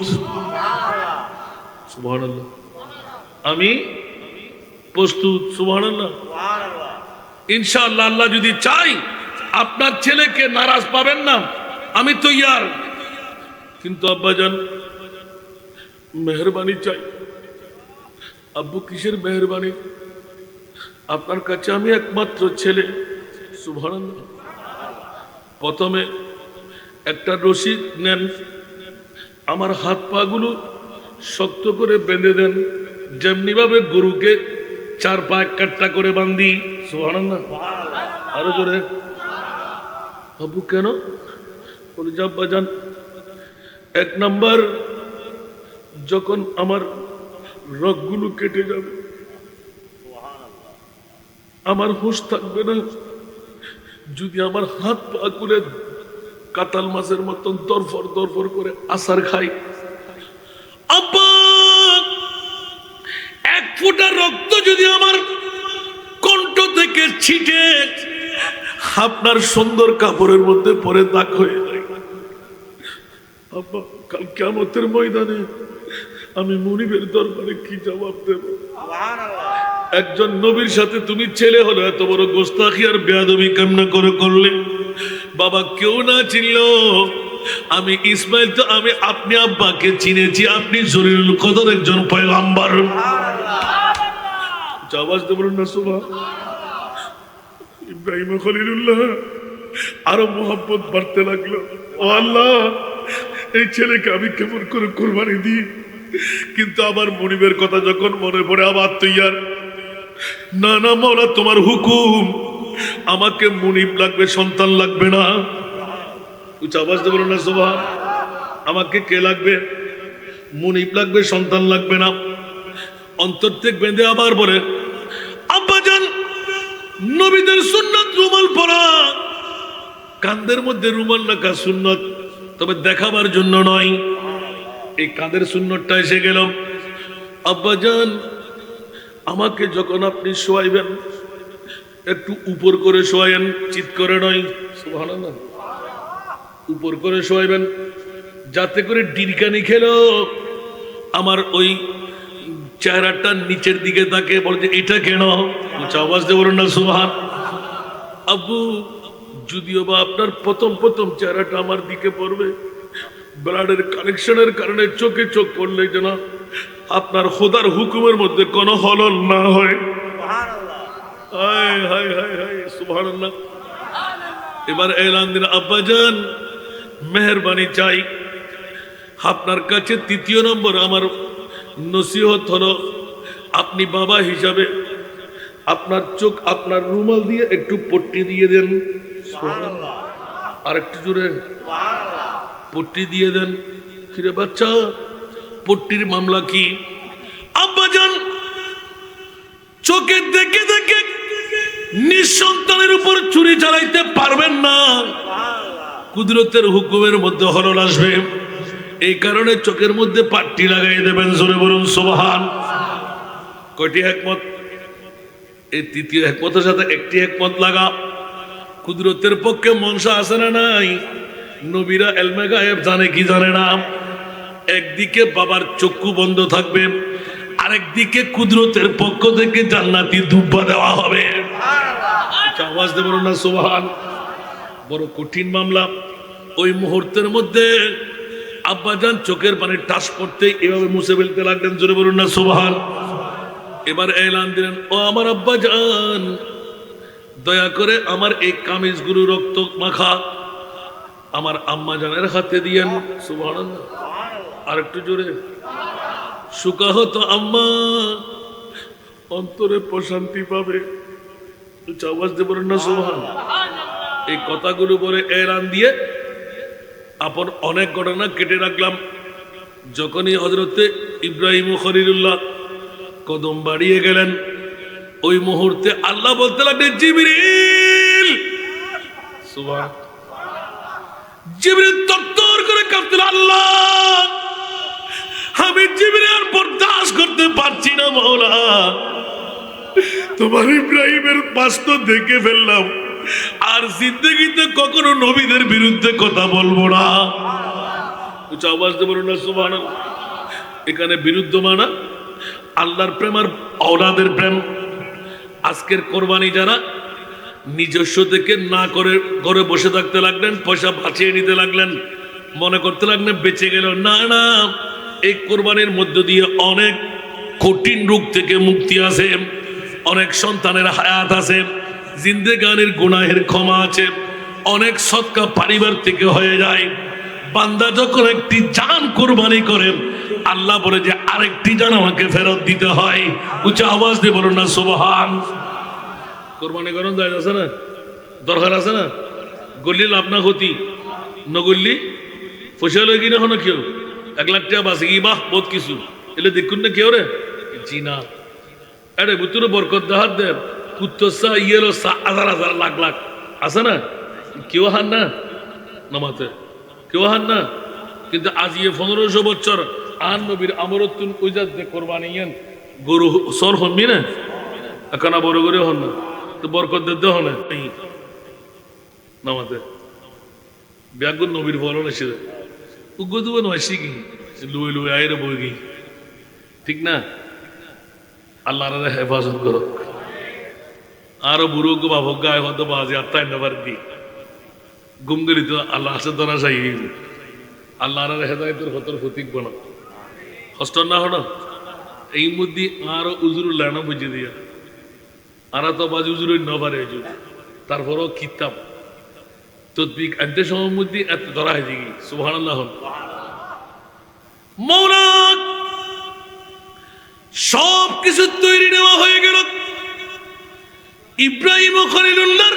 সুবহানাল্লাহ। আমি প্রস্তুত। সুবহানাল্লাহ। ইনশাআল্লাহ আল্লাহ যদি চাই আপনার ছেলেকে নারাজ পাবেন না, আমি তৈয়ার। কিন্তু আব্বাজান মেহরবানি চাই। আব্বু কিসের মেহরবানি? আপনার কাছে আমি একমাত্র ছেলে। সুবহানাল্লাহ। প্রথমে একটা রশি নেন, আমার হাত পা গুলো শক্ত করে বেঁধে দেন, যেমনি ভাবে গরুকে 4 পা কাট্টা করে বান্ধি। সুবহানাল্লাহ। আরো জোরে। আব্বু কেন? বলে আব্বা জান, 1 নাম্বার যখন আমার রগগুলো কেটে যাবে আমার হুঁশ থাকবে না, যদি আমার হাত পা করে কাতাল মাছের মতন দরফর দরফর করে আসার খাই। আব্বা, 1 ফোঁটা রক্ত যদি আমার কণ্ঠ থেকে ছিটে আপনার সুন্দর কাপড়ের মধ্যে পরে দাগ হয়ে যায়, আব্বা কাল কিয়ামতের ময়দানে আমি মুনিবের দরবারে কি জবাব দেব? একজন নবীর সাথে তুমি ছেলে হলো, এত বড় গোস্তাখি আর বেয়াদবি কেমনে করে করলে? বাবা কেউ না চিনল, আমি ইসমাইল তো আমি আপনি আব্বাকে চিনেছি, আপনি জলিলুল কদর একজন পয়গম্বর। আওয়াজ দিয়ে বলুন না সুবহান। ইব্রাহিম খলিলুল্লাহ আরো মোহাম্মত বাড়তে লাগলো। ও আল্লাহ, এই ছেলেকে আমি কেমন করে কোরবানি দিই? কিন্তু আমার মুনিবের কথা যখন মনে পড়ে আবার তৈয়ার, না না মওলা তোমার হুকুম, আমাকে মুনিব লাগবে, সন্তান লাগবে না। আওয়াজ দিয়ে বলুন না সুবহান। আমাকে কে লাগবে? মুনিব লাগবে, সন্তান লাগবে না। অন্তর থেকে বেঁধে আবার বলে, আব্বাজান নবীদের সুন্নাত রুমাল পরা। কাঁধের মধ্যে রুমাল রাখা সুন্নত, তবে দেখাবার জন্য নয়। এই কাঁধের সুন্নতটা এসে গেল। আব্বাজান আমাকে যখন আপনি শোয়াইবেন একটু উপর করে শোয়াইন, চিৎ করে নয়, সুবহানাল্লাহ, উপর করে শোয়াইবেন, যাতে করে ডিরকানি খেলো আমার ওই চেহারাটা নিচের দিকে তাকে বলে যে এটা কেন? আওয়াজ দিয়ে বলুন না সুবহান। আব্বু যদিও বা আপনার প্রথম প্রথম চেহারাটা আমার দিকে পড়বে, ব্লাডের কানেকশনের কারণে চোখে চোখ পড়লে যেন আপনার খোদার হুকুমের মধ্যে কোনো হলল না হয়। হায় হায় হায় হায় সুবহানাল্লাহ। এবার এলান দিন, আব্বাজান মেহেরবানি চাই আপনার কাছে। তৃতীয় নম্বর আমার নসিহত হলো, আপনি বাবা হিসাবে আপনার চোখ আপনার রুমাল দিয়ে একটু পট্টি দিয়ে দেন। আর একটু জোরে পট্টি দিয়ে দেন। কিরে বাচ্চা, পট্টির মামলা কি? আব্বাজান চোখে দেখে দেখে নিঃসন্তানের উপর চুরি চালাইতে পারবেন না, কুদরতের হুকুমের মধ্যে হলল আসবে। এই কারণে চোখের মধ্যে পাট্টি লাগাই দেবেন। জোরে বলুন সুবহান। কয়টি একমত? এই তৃতীয় একমতের সাথে একটি একমত লাগা। কুদরতের পক্ষে মনসা আছে না নাই? নবীরা এলমে গায়েব জানে কি জানে না? একদিকে বাবার চক্ষু বন্ধ থাকবে, আরেকদিকে কুদরতের পক্ষ থেকে জান্নাতি দুব্বা দেওয়া হবে। আওয়াজ দিয়ে বলুন না সুবহান। বড় কঠিন মামলা। ওই মুহূর্তের মধ্যে আব্বাজান চোখের পানি টাস করতে এভাবে মুছে ফেলতে লাগলেন। জোরে বলুন না সুবহান। এবার এলান দিলেন, ও আমার আব্বাজান, দয়া করে আমার এই কামিজগুলো রক্ত মাখা আমার আম্মা জানের হাতে দিয়েন। সুবহানাল্লাহ। আর একটু জোরে। শুকা হতো আম্মা, অন্তরে প্রশান্তি পাবে। আওয়াজ দিয়ে বলুন না সুবহান। এই কথাগুলো বলে এলান দিয়ে আপন অনেক ঘটনা কেটে রাখলাম। যখনই হযরতে ইব্রাহিম খলিলুল্লাহ কদম বাড়িয়ে গেলেন, ওই মুহূর্তে আল্লাহ বলতে লাগলেন, জিবরিল। সুবহান। জিবরিল তরতর করে কাঁপতে, আল্লাহ আমি জিবরিল আর বরদাস্ত করতে পারছি না মাওলা, তোমার ইব্রাহিমের বাস্তব দেখে ফেললাম, আর জিন্দেগিতে কখনো নবীদের বিরুদ্ধে কথা বলবো না। আওয়াজ দিয়ে বলুন না সুবহানাল্লাহ। এখানে বিরুদ্ধ মানা আল্লাহর প্রেম আর আওলাদের প্রেম। আজকের কোরবানি যারা নিজস্ব থেকে না করে ঘরে বসে থাকতে লাগলেন, পয়সা বাঁচিয়ে নিতে লাগলেন, মনে করতে লাগলেন বেঁচে গেল। না না, এই কোরবানির মধ্য দিয়ে অনেক কঠিন রোগ থেকে মুক্তি আছে, অনেক সন্তানের হায়াত আছে, জিন্দেগানির গুনাহের ক্ষমা আছে, অনেক সদকা পরিবার থেকে হয়ে যায়। বান্দা যখন একটি জান কোরবানি করে, আল্লাহ বলে যে আরেকটি জান আমাকে ফেরত দিতে হয়। উচ্চ আওয়াজ দিয়ে বলুন না সুবহান। কোরবানি করেন যায় আছে না, দরকার আছে না? গল্লি লাভ না ক্ষতি, নগল্লি পয়সা লই কিনা হনো কেউ 1 লাখ টাকা বাঁচে কি, বাহ বহুত কিছু। এলে দেখুন না কেউ রে, জি না। আরে বুতুরে বরকত দাহাত দেব কুত্তসা ইয়েলো 1000 লাখ লাখ আছে না, কেউ হান না নামাতে, কেউ হান না। কিন্তু আজ 1500 বছর আন নবীর আমরতুন উজাত দে কোরবানি গরু সর হনবি না, একানা বড় করে হন না, তো বরকত দিতে হন নামাতে। ব্যাগুন নবীর ফলন এসে উগ্র দুবে নয় শিখি লুয়ে লুয়ে আয়ের বই গি, ঠিক না? আল্লাহ হেফাজত করো। আরো বুড়ো বাবক গায়ে হতো বাজে আত্মাই নেবার দি গুমগরি তো আল্লাহ আছে দরা চাই আল্লাহ হেদায়তের হতর ফতিক বানো কষ্ট না হলো এই মধ্যে আরো উজুরুল্লাহ না বুঝিয়ে দিয়া আর তো বাজ উজুর নবারে তারপরও কিতাব তদ্বিক আনতে সময় মধ্যে এত ধরা হয়েছে কি সুবহানাল্লাহ। মৌলা সব কিছু তৈরি নেওয়া হয়ে গেল। ইব্রাহিম ও খলিলুল্লাহ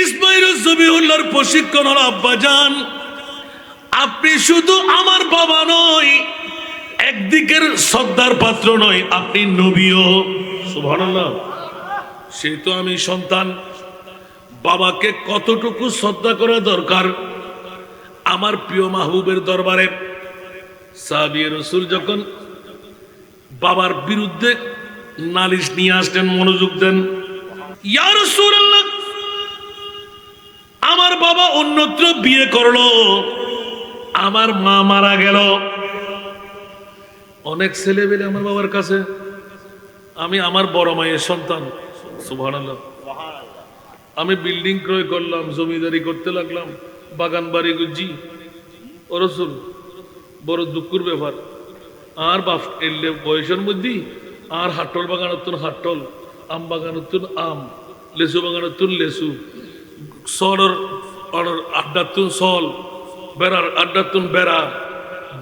ইসমাইল ও জবিউল্লাহর প্রশিক্ষণ হলো আব্বাজান আপনি শুধু আমার বাবা নয় একদিকের শ্রদ্ধার পাত্র নয় আপনি নবীও সুবহানাল্লাহ। সেই তো আমি সন্তান বাবাকে কতটুকু শ্রদ্ধা করা দরকার। আমার প্রিয় মাহবুবের দরবারে সাহাবী রাসূল যখন বাবার বিরুদ্ধে নালিশ নিয়ে আসলেন মনোযোগ দেন। ইয়া রাসূলুল্লাহ আমার বাবা অন্যত্র বিয়ে করলো আমার মা মারা গেল অনেক ছেলে পেলে আমার বাবার কাছে আমি আমার বড় মায়ের সন্তান সুবহানাল্লাহ। আমি বিল্ডিং ক্রয় করলাম জমিদারি করতে লাগলাম বাগান বাড়ি গুজি ও রাসূল বড় দুঃখের ব্যাপার। আর বাপ এলে বয়সের মধ্যে আর হাটল বাগানতুন হাটল আম বাগানতুন আম লেসু বাগানতুন লেসু সলর অর্ডার আড্ডাতুন সল বেড়ার আড্ডাতুন বেড়া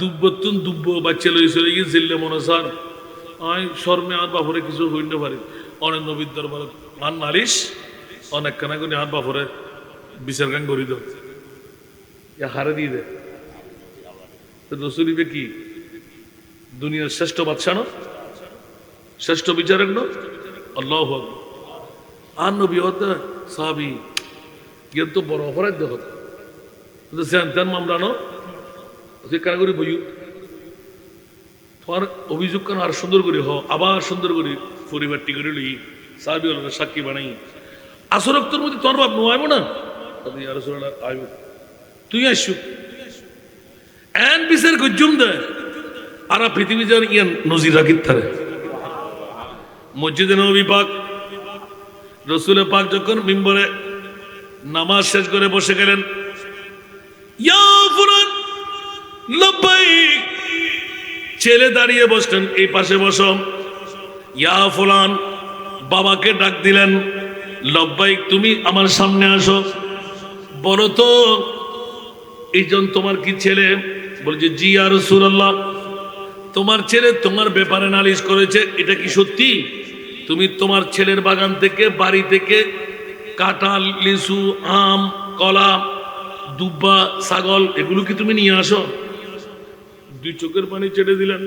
দুব্বতুন দুব্ব বাচ্চা লই চলে গিয়ে জিল্লে মনে স্যার আমি শর্মে আর বাপরে কিছু হইতে পারি অনেক নবীর দরবারে আর নালিশ অনেক কানা করে আর বাপরে বিচার গান করি দাও হারে দিয়ে দেয় রসুলিবে কি দুনিয়ার শ্রেষ্ঠ বাদশা না শ্রেষ্ঠ বিচারক না আল্লাহু আকবার। আর নবী হতে সাহাবী জ্ঞান তো বড় অপরাধ দেখো সেন মামলা নো সে কানা করে বইউ তোমার অভিযোগ কেন আর সুন্দর করে আবার সুন্দর করে পরিবারটি করে লই সাহাবী হল সাক্ষী বানাই আসরক্তর মধ্যে তোমার বাপ নো আইব না আইব তুই আসু এন বিচার গজ্জুম দে আর পৃথিবী যার ইয়ান নজির রাখিত থাকে। মসজিদে নবী পাক রসুল পাক যখন মিম্বরে নামাজ শেষ করে বসে গেলেন ইয়া ফুলান লব্বাইক ছেলে দাঁড়িয়ে বসলেন এই পাশে বসো ইয়া ফুলান বাবাকে ডাক দিলেন লব্বাইক তুমি আমার সামনে আসো বলো তো এইজন তোমার কি ছেলে বলছে জি ইয়া রাসূলুল্লাহ তোমার ছেলে তোমার ব্যাপারে নালিশ করেছে এটা কি সত্যি তুমি তোমার ছেলের বাগান থেকে বাড়ি থেকে কাঁঠাল লিচু আম কলা দুব্বা ছাগল এগুলো কি তুমি নিয়ে আসো? দুই চোখের পানি ছেড়ে দিলেন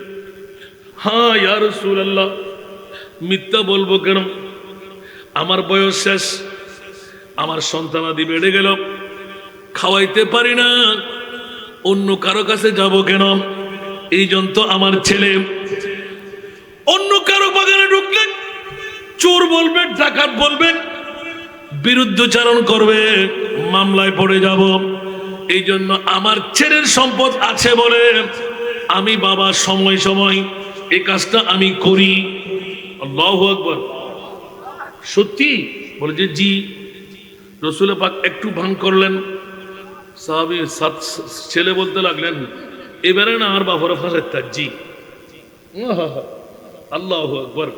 হ্যাঁ ইয়া রাসূলুল্লাহ মিথ্যা বলবো কেন আমার বয়স শেষ আমার সন্তানাদি বেড়ে গেল খাওয়াইতে পারি না অন্য কারো কাছে যাব কেন এই জন্য তো আমার ছেলে অন্য কারো বাগানে ঢুকলে চোর বলবে ডাকাত বলবে বিরুদ্ধচারণ করবে মামলায় পড়ে যাব এই জন্য আমার ছেলের সম্পদ আছে বলে আমি বাবা সময় সময় এই কাজটা আমি করি। আল্লাহু আকবার সত্যি বলে যে জি রসুল পাক একটু ভাঙ করলেন সাহাবী ছেলে বলতে লাগলেন এবারে না আর বাপরে ফাঁসাই জি আল্লাহু আকবার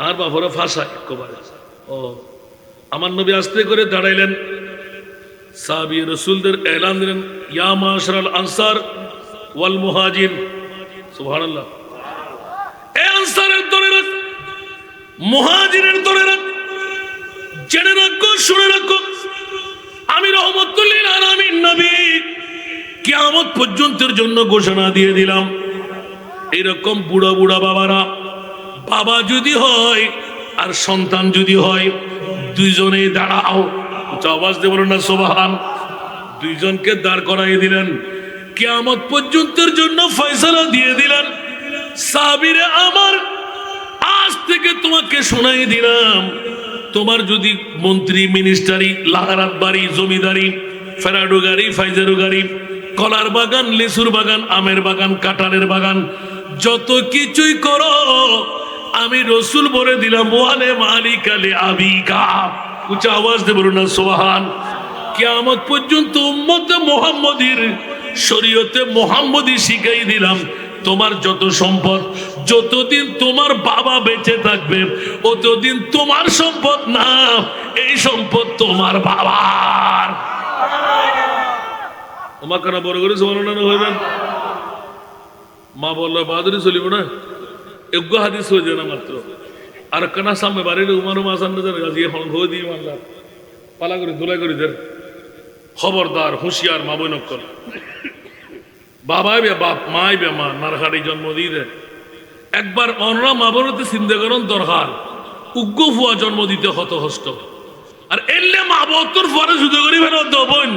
আর বাপরে ফাঁসায় একবারে ও আমার নবী আস্তে করে দাঁড়াইলেন সাহাবী রাসূলদের এলান দিলেন ইয়া মাশারাল আনসার ওয়াল মুহাজির সুবহানাল্লাহ এ আনসারের দলেরা মুহাজিরের দলেরা জেনে রাখো শুনে রাখো আমি রহমতুল লিল আলামিন নবী কিয়ামত পর্যন্তের জন্য ঘোষণা দিয়ে দিলাম এরকম বুড়া বুড়া বাবারা বাবা যদি হয় আর সন্তান যদি হয় দুইজনেই দাঁড়াও আওয়াজ দিয়ে বলো না সুবহান দুইজনকে দাঁড় করাই দিলেন কিয়ামত পর্যন্তের জন্য ফয়সালা দিয়ে দিলেন সাহাবীরে আমার আজ থেকে তোমাকে শোনাই দিলাম তোমার যদি মন্ত্রী মিনিস্টারি লাগারাত বাড়ি জমিদারি ফেরাডো গাড়ি ফাইজারো গাড়ি কলার বাগান লিচুর বাগান আমের বাগান কাঁঠালের বাগান যত কিছুই করো আমি রসুল বলে দিলাম ওয়ালে মালিকালে আবিকা, উঁচা আওয়াজ দিয়ে বলুন না সুবহান। কিয়ামত পর্যন্ত উম্মতে মুহাম্মদীর শরীয়তে মুহাম্মদী শিখাই দিলাম, তোমার যত সম্পদ, যতদিন তোমার বাবা বেঁচে থাকবে অতদিন তোমার সম্পদ না, এই সম্পদ তোমার বাবার। তোমার কেন বড় করে সুবহানাল্লাহ হইবেন? মা বললো বাহাদুরি চলিব না, এগ্য হাদিস হয়ে যায় না মাত্র। আর কানা সামনে বাড়ির উমারু মাসান রাজি এখন হয়ে দিয়ে মানলাম পালা করে দোলাই করে দেন। খবরদার, হুঁশিয়ার, মা বই নকল। বাবাই বে বাপ, মাই বে মা, নারহারি জন্ম দিয়ে দেয়। একবার অনরা মা বোনতে চিন্তা করেন দরকার, উগ্র ফুয়া জন্ম দিতে হত হস্ত। আর এলে মা বতর পরে যুদ্ধ করি ফেল বোন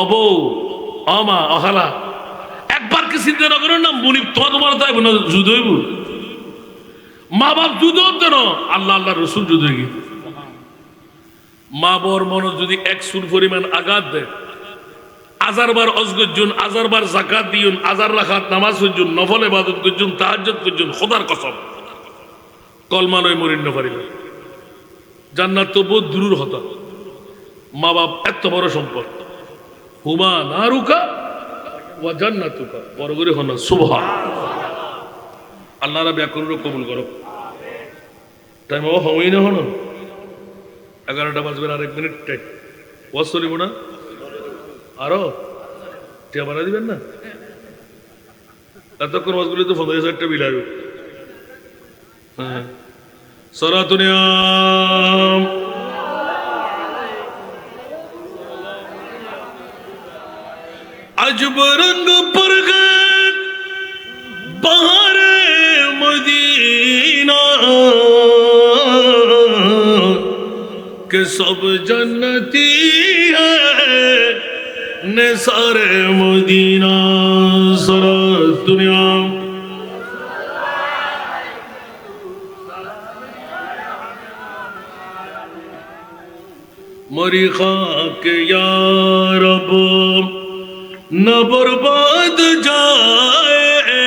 অবৌ অমা অহালা। একবার কি চিন্তা না করেন না মুনি তোমার তাই না যুদ্ধ হইব। মা বাপ যুদ্ধ হতো না, আল্লাহ আল্লাহ রসুল যুদ্ধ হয়ে গিয়ে মা বর মন যদি এক সুর পরিমাণ আঘাত দেয়, আজারবার অজগজ্জুন, আজারবার যাকাত দিউন, আজার রাখাত নামাজ হজ্জুন, নফল ইবাদত করজুন, তাহাজ্জুদ করজুন, খোদার কসম কলমা নয় মরিন না পারিল জান্নাত তো বহুত দূর হতা। মা বাপ এত বড় সম্পদ। হুমা নারুকা ওয়া জান্নাতুকা, বড় করে হন সুবহান। আল্লাহরা ব্যাকরণ কবুল করো। টাইম ও হই না হন 11টা বাজবে আর 1 মিনিট টাইম ওয়াজ চলিব না। আরো টিয়া বাড়া দিবেন না, এতক্ষণ ওয়াজগুলি তো 50,000টা বিল আসবে। হ্যাঁ, সরাতুনিয়াম अजब रंग पर गए बहारे मदीना के सब जन्नती है निसारे मदीना। सारा दुनिया मरी खाक या रब न बर्बाद जाए,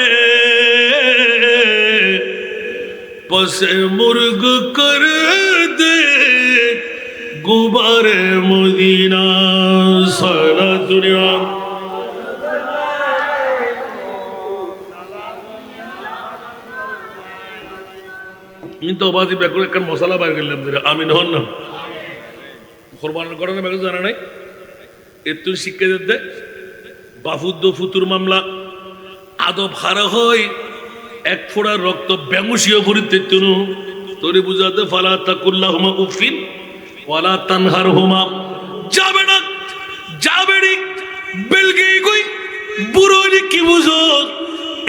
पसे मुर्ग कर दे गुबारे मदीना। सारा दुनिया तो बाजी बैकुल एक मसाला बाहर कर लेते हैं। आमीन हन ना कुर्बान करो ना बैकुल जाना नहीं इतनी शिक्के देते বাফুদ্দ ফুতুর মামলা আদব হারা হয় এক ফোঁড়া রক্ত ব্যাঙুসিও করিতে তুনু তোরে বুঝাতে ফালা তাকুল্লাহুমা উফিন ওয়ালা তানহারহুমা। যাবে না যাবেনি বেলগেই কই বুড়োনি কি বুঝো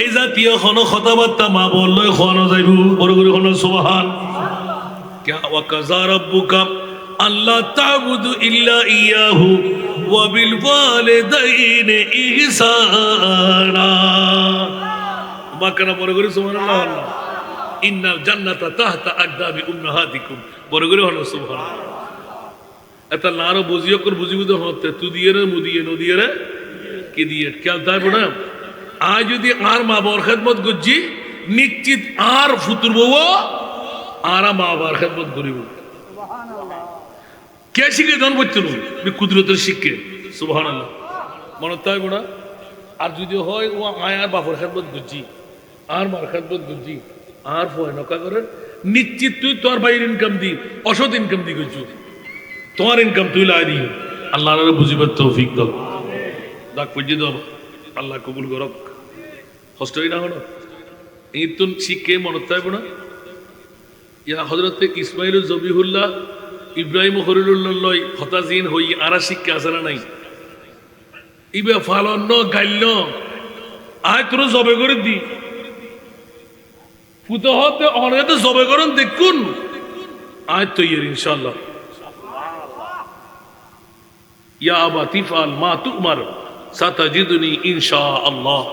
এই জাতীয় হন কথাবার্তা মা বললই খাওয়ানো যাইব। বড় করে হন সুবহান। ক্যা ওয়া কাযা রাব্বুকা আল্লাহ তা'বুদু ইল্লা ইয়াহু ওয়া বিল ওয়ালিদাইনি ইহসানা। মাকানা বড় করে সুবহানাল্লাহ। ইন্নাল জান্নাতা তাহতা আকদামি উম্মাহাতিকুম। বড় করে হলো সুবহানাল্লাহ। এটা নারো বুঝিও কর বুঝিবু তো হতে তু দিয়ে রে মুদিয়ে নদিয়ে রে কি দিয়ে কেউ তাই বড় আজ যদি আর মা বাবার খেদমত করছি নিশ্চিত আর ফুতুর বউ আর মা বাবার খেদমত করিব। কে শিখে জন বলছিল কুদরতের শিক্ষে সুবহানাল্লাহ মনে তাই বড়। আর যদি হয় ও আয় আর বাপর খেদমত করছি আর মার খেদমত করছি আর ফয় নকা করেন নিশ্চিত তুই তোর বাইরের ইনকাম দি অসৎ ইনকাম দি করছু তোমার ইনকাম তুই লাই দি। আল্লাহ বুঝিবার তৌফিক দাও। ডাক পুজি দাও আল্লাহ কবুল করক। কষ্টই না হলো এই তো শিখে মনে তাই বড়। ইয়া হযরত ইসমাইল জবিহুল্লাহ ইব্রাহিম খলিলুল্লাহ হতাজিন হই আর শিক্ষা আছে না নাই ইবে ফালন গাইল আয় তোর জবে করে দি ফুতো হতে অনেকে জবে করেন দেখুন আয় তৈরি ইনশাআল্লাহ। ইয়া আবাতি ফাল মা তুমার সাতাজিদুনি ইনশাআল্লাহ।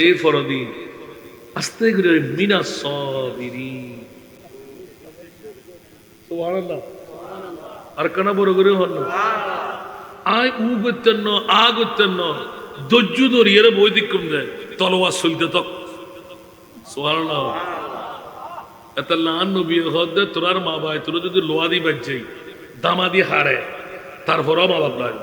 এই ফরদি আস্তে করে মিনাস সাবিরিন। সুবহানাল্লাহ। আর কানা বড় করে হন আয় উ করতেন না আ করতেন না ধৈর্য ধরিয়ে বৈদিক কম যায় তলোয়ার চলতে তক সুবহানাল্লাহ। এত লান নবী হদে তোরার মা বাই তোর যদি লোয়া দি বাজছেই দামা দিয়ে হারে তারপরও মা বাপ লাগে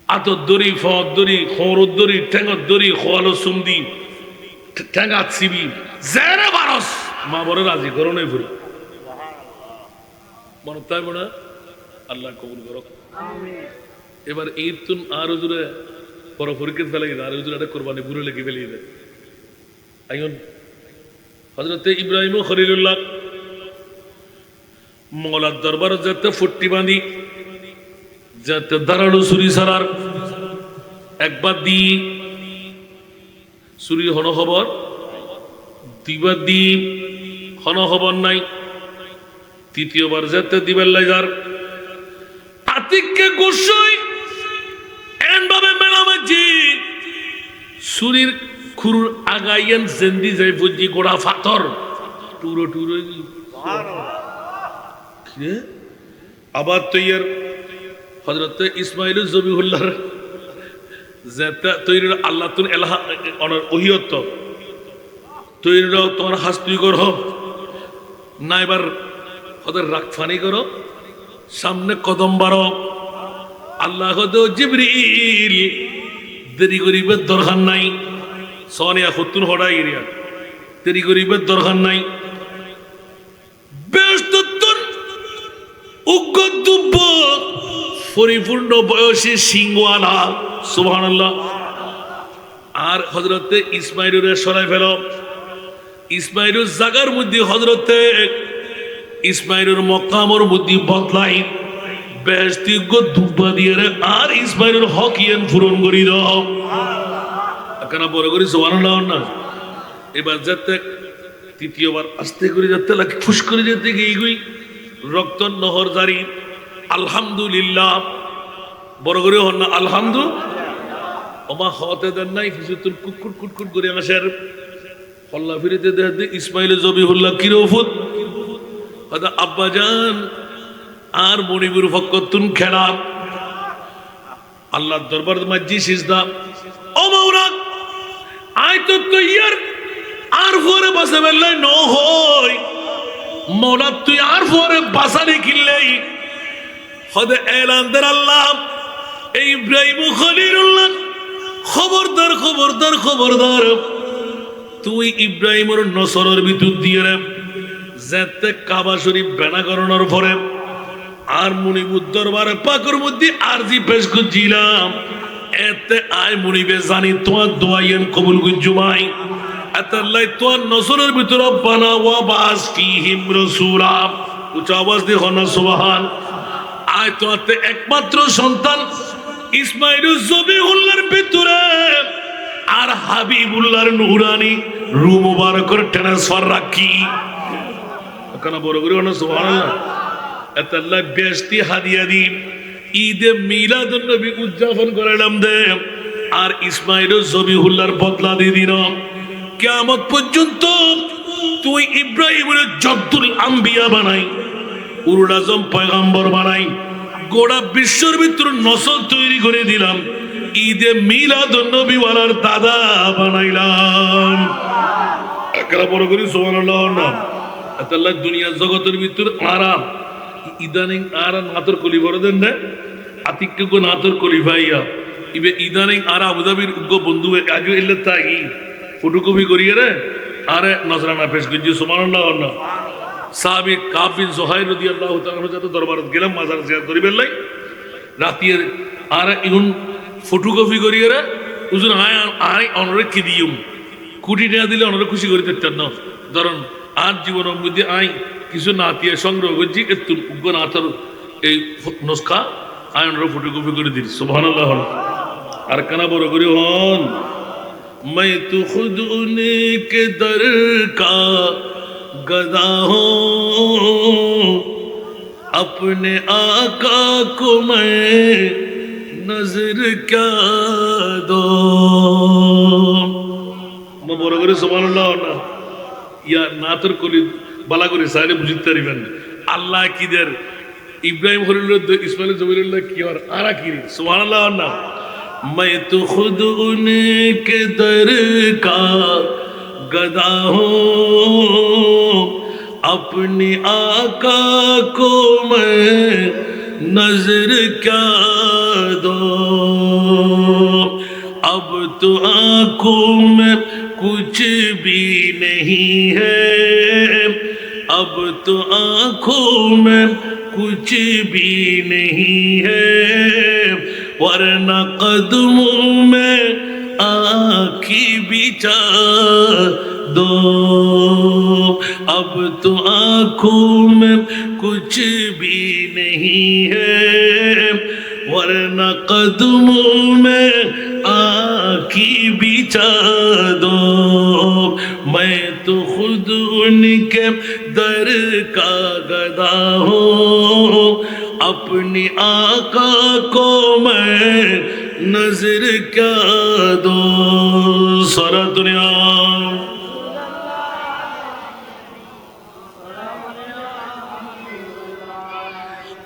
আতর দড়ি ফদ দড়ি খরর দড়ি ঠেঙর দড়ি খোয়ালো সুমদি ঠেঙ্গাত সিবি জেরে বারস মা বড় রাজি করো নাই ফুরি মনে তাই মনে আল্লাহ কবুল করো। এবার ঈদ তুন আর হুজুরে বড় পরীক্ষা ফেলে গেছে আর হুজুরে একটা কোরবানি বুড়ো লেগে ফেলে গেছে এখন হযরতে ইব্রাহিম খলিলুল্লাহ মৌলার দরবার যেতে ফুট্টি বাঁধি যেতে দাঁড়ালো ছুরি সারার একবার দি ছুরি হন খবর দুইবার দি হন খবর নাই তৃতীয়বার যেতে দিবার লাগার আতিককে গোসই এনভাবে মেলামাজি ছুরির খুরুর আগাইয়েন জেন্দি যাই বুঝি গোড়া ফাতর টুরো টুরো আবার তৈয়ার হযরত ইসমাইল জবিহুল্লাহর যেটা তৈরি আল্লাহ তুন এলাহা অনার ওহিয়ত তৈরি তোমার হাস্তুই করো না এবার ওদের রাগফানি করো সামনে কদম বারো আল্লাহ জিবরিল দেরি গরিবের দরকার নাই সোনিয়া খুতুন হড়া এরিয়া দেরি গরিবের দরকার নাই বেশতুন উগ্গদুব্ব পরিপূর্ণ বয়সী সিংওয়ালা সুবহানাল্লাহ। আর হযরতে ইসমাইলুরে সরাই ফেল ইসমাইলুর জাগার মধ্যে হযরতে ইসমাইলুর মকামর মধ্যে বদলাই বেশতি দুব্বা দিয়ে আর ইসমাইলুর হকিয়ান পূরণ করি দাও কেন বড় করি সুবহানাল্লাহ না। এবার যেতে তৃতীয়বার আস্তে করে যেতে লাগে ফুস করে যেতে গিয়ে রক্ত নহর জারি আলহামদুলিল্লাহ বড় করে হন না আলহামদুলিল্লাহ ওমা হতে দেন নাই কিছুক্ষণ কুটকুট কুটকুট করে আসার হল্লা ফিরিতে দেখতে ইসমাইল জবিহুল্লাহ কিরফুত হয়তো আব্বাজান আর মণিপুর ফক্কতুন খেলা আল্লাহর দরবার মাঝি সিজদা ও মাওলা আই তো তৈয়ার আর পরে বাসা বেলাই ন হই মৌলা তুই আর পরে বাসারে কিনলেই হদে এলান দের আল্লাহ এই ইব্রাহিম খলিলুল্লাহ খবরদার খবরদার খবরদার তুই ইব্রাহিমের নসরের ভিতর দিয়ে রে যেতে কাবা শরীফ বেনা করানোর পরে আর মুনিবুর দরবারে পাকর মধ্যে আরজি পেশ করছিলাম এতে আয় মুনিবে জানি তোমার দোয়াইয়েন কবুল গুজুমাই আতাল্লাই তোমার নসরের ভিতর বানা ওয়া বাস ফিহিম রাসূলা উচ্চ আওয়াজ দিয়ে হনা সুবহান আয় তোমার একমাত্র সন্তান ইসমাইলুর জবিহুল্লাহর ভিতরে আর হাবিবুল্লাহর নুরানি রূহ মুবারকের ট্রান্সফার রাখি কেন বড় করে হনা সুবহানাল্লাহ আতাল্লাই বেশতি হাদিয়া দি ঈদে মিলাদুন নবী উদযাপন করালাম দে আর ইসমাইলুর জবিহুল্লাহর বদলা দিয়ে দিন কিয়ামত পর্যন্ত তুই ইব্রাহিমের জদ্দুল আম্বিয়া বানাই উলুল আজম পয়গম্বর বানাই গোটা বিশ্বর ভিতর নসল তৈরি করে দিলাম ঈদে মিলাদুন নবী ওয়ালার দাদা বানাইলাম একলা বড় করি সুবহানাল্লাহ না আল্লাহ দুনিয়া জগতের ভিতর আরাম ইদানিং আরা নাতর কলি বড় দেন না আতিককে গো নাতর কলি ভাইয়া ইবে ইদানিং আরা আবুধাবির উগ্র বন্ধু আগে এলে তাই ফটোকপি করিয়ে রে আরে নজরানা পেশ করছি সুবহানাল্লাহ না সাহাবী কাব বিন জুহাইর রাদিয়াল্লাহু তাআলা যত দরবারত গেলাম মাজার জিয়ারত করি বেলাই রাতের আরে ইগুন ফটোকপি করিয়ে রে উজুর আয় আয় অনরে কি দিউম কোটি টাকা দিলে অনরে খুশি করে দিতেন না ধরুন আর জীবনের মধ্যে আই কিছু নাতিয়ে সংগ্রহ করছি একটু উগ্র নাতার এই নুসখা আয় অনরে ফটোকপি করে দিই সুবহানাল্লাহ আর কানা বড় করি হন मैं तो खुद उन्हीं के दर का गदा हूँ अपने आका को मैं नजर क्या दो मैं बोला करे सुबहानाल्लाह ना या नातर कोली बाला करे सारे बुझते रिबेन अल्लाह की देर इब्राहिम खलीलुल्लाह इस्माइल जबीरुल्लाह की और आरा की सुबहानाल्लाह ना میں تو خود ان کے در کا گدا ہوں، اپنی آقا کو میں نظر کیا دوں، اب تو آنکھوں میں کچھ بھی نہیں ہے، اب تو آنکھوں میں کچھ بھی نہیں ہے، ورنہ قدموں میں آنکھی بچھا دو، اب تو آنکھوں میں کچھ بھی نہیں ہے، ورنہ قدموں میں آنکھی بچھا دو، میں تو خود ان کے در کا گدا ہوں، اپنی آقا کو میں نظر کیا دوں، سارا دنیا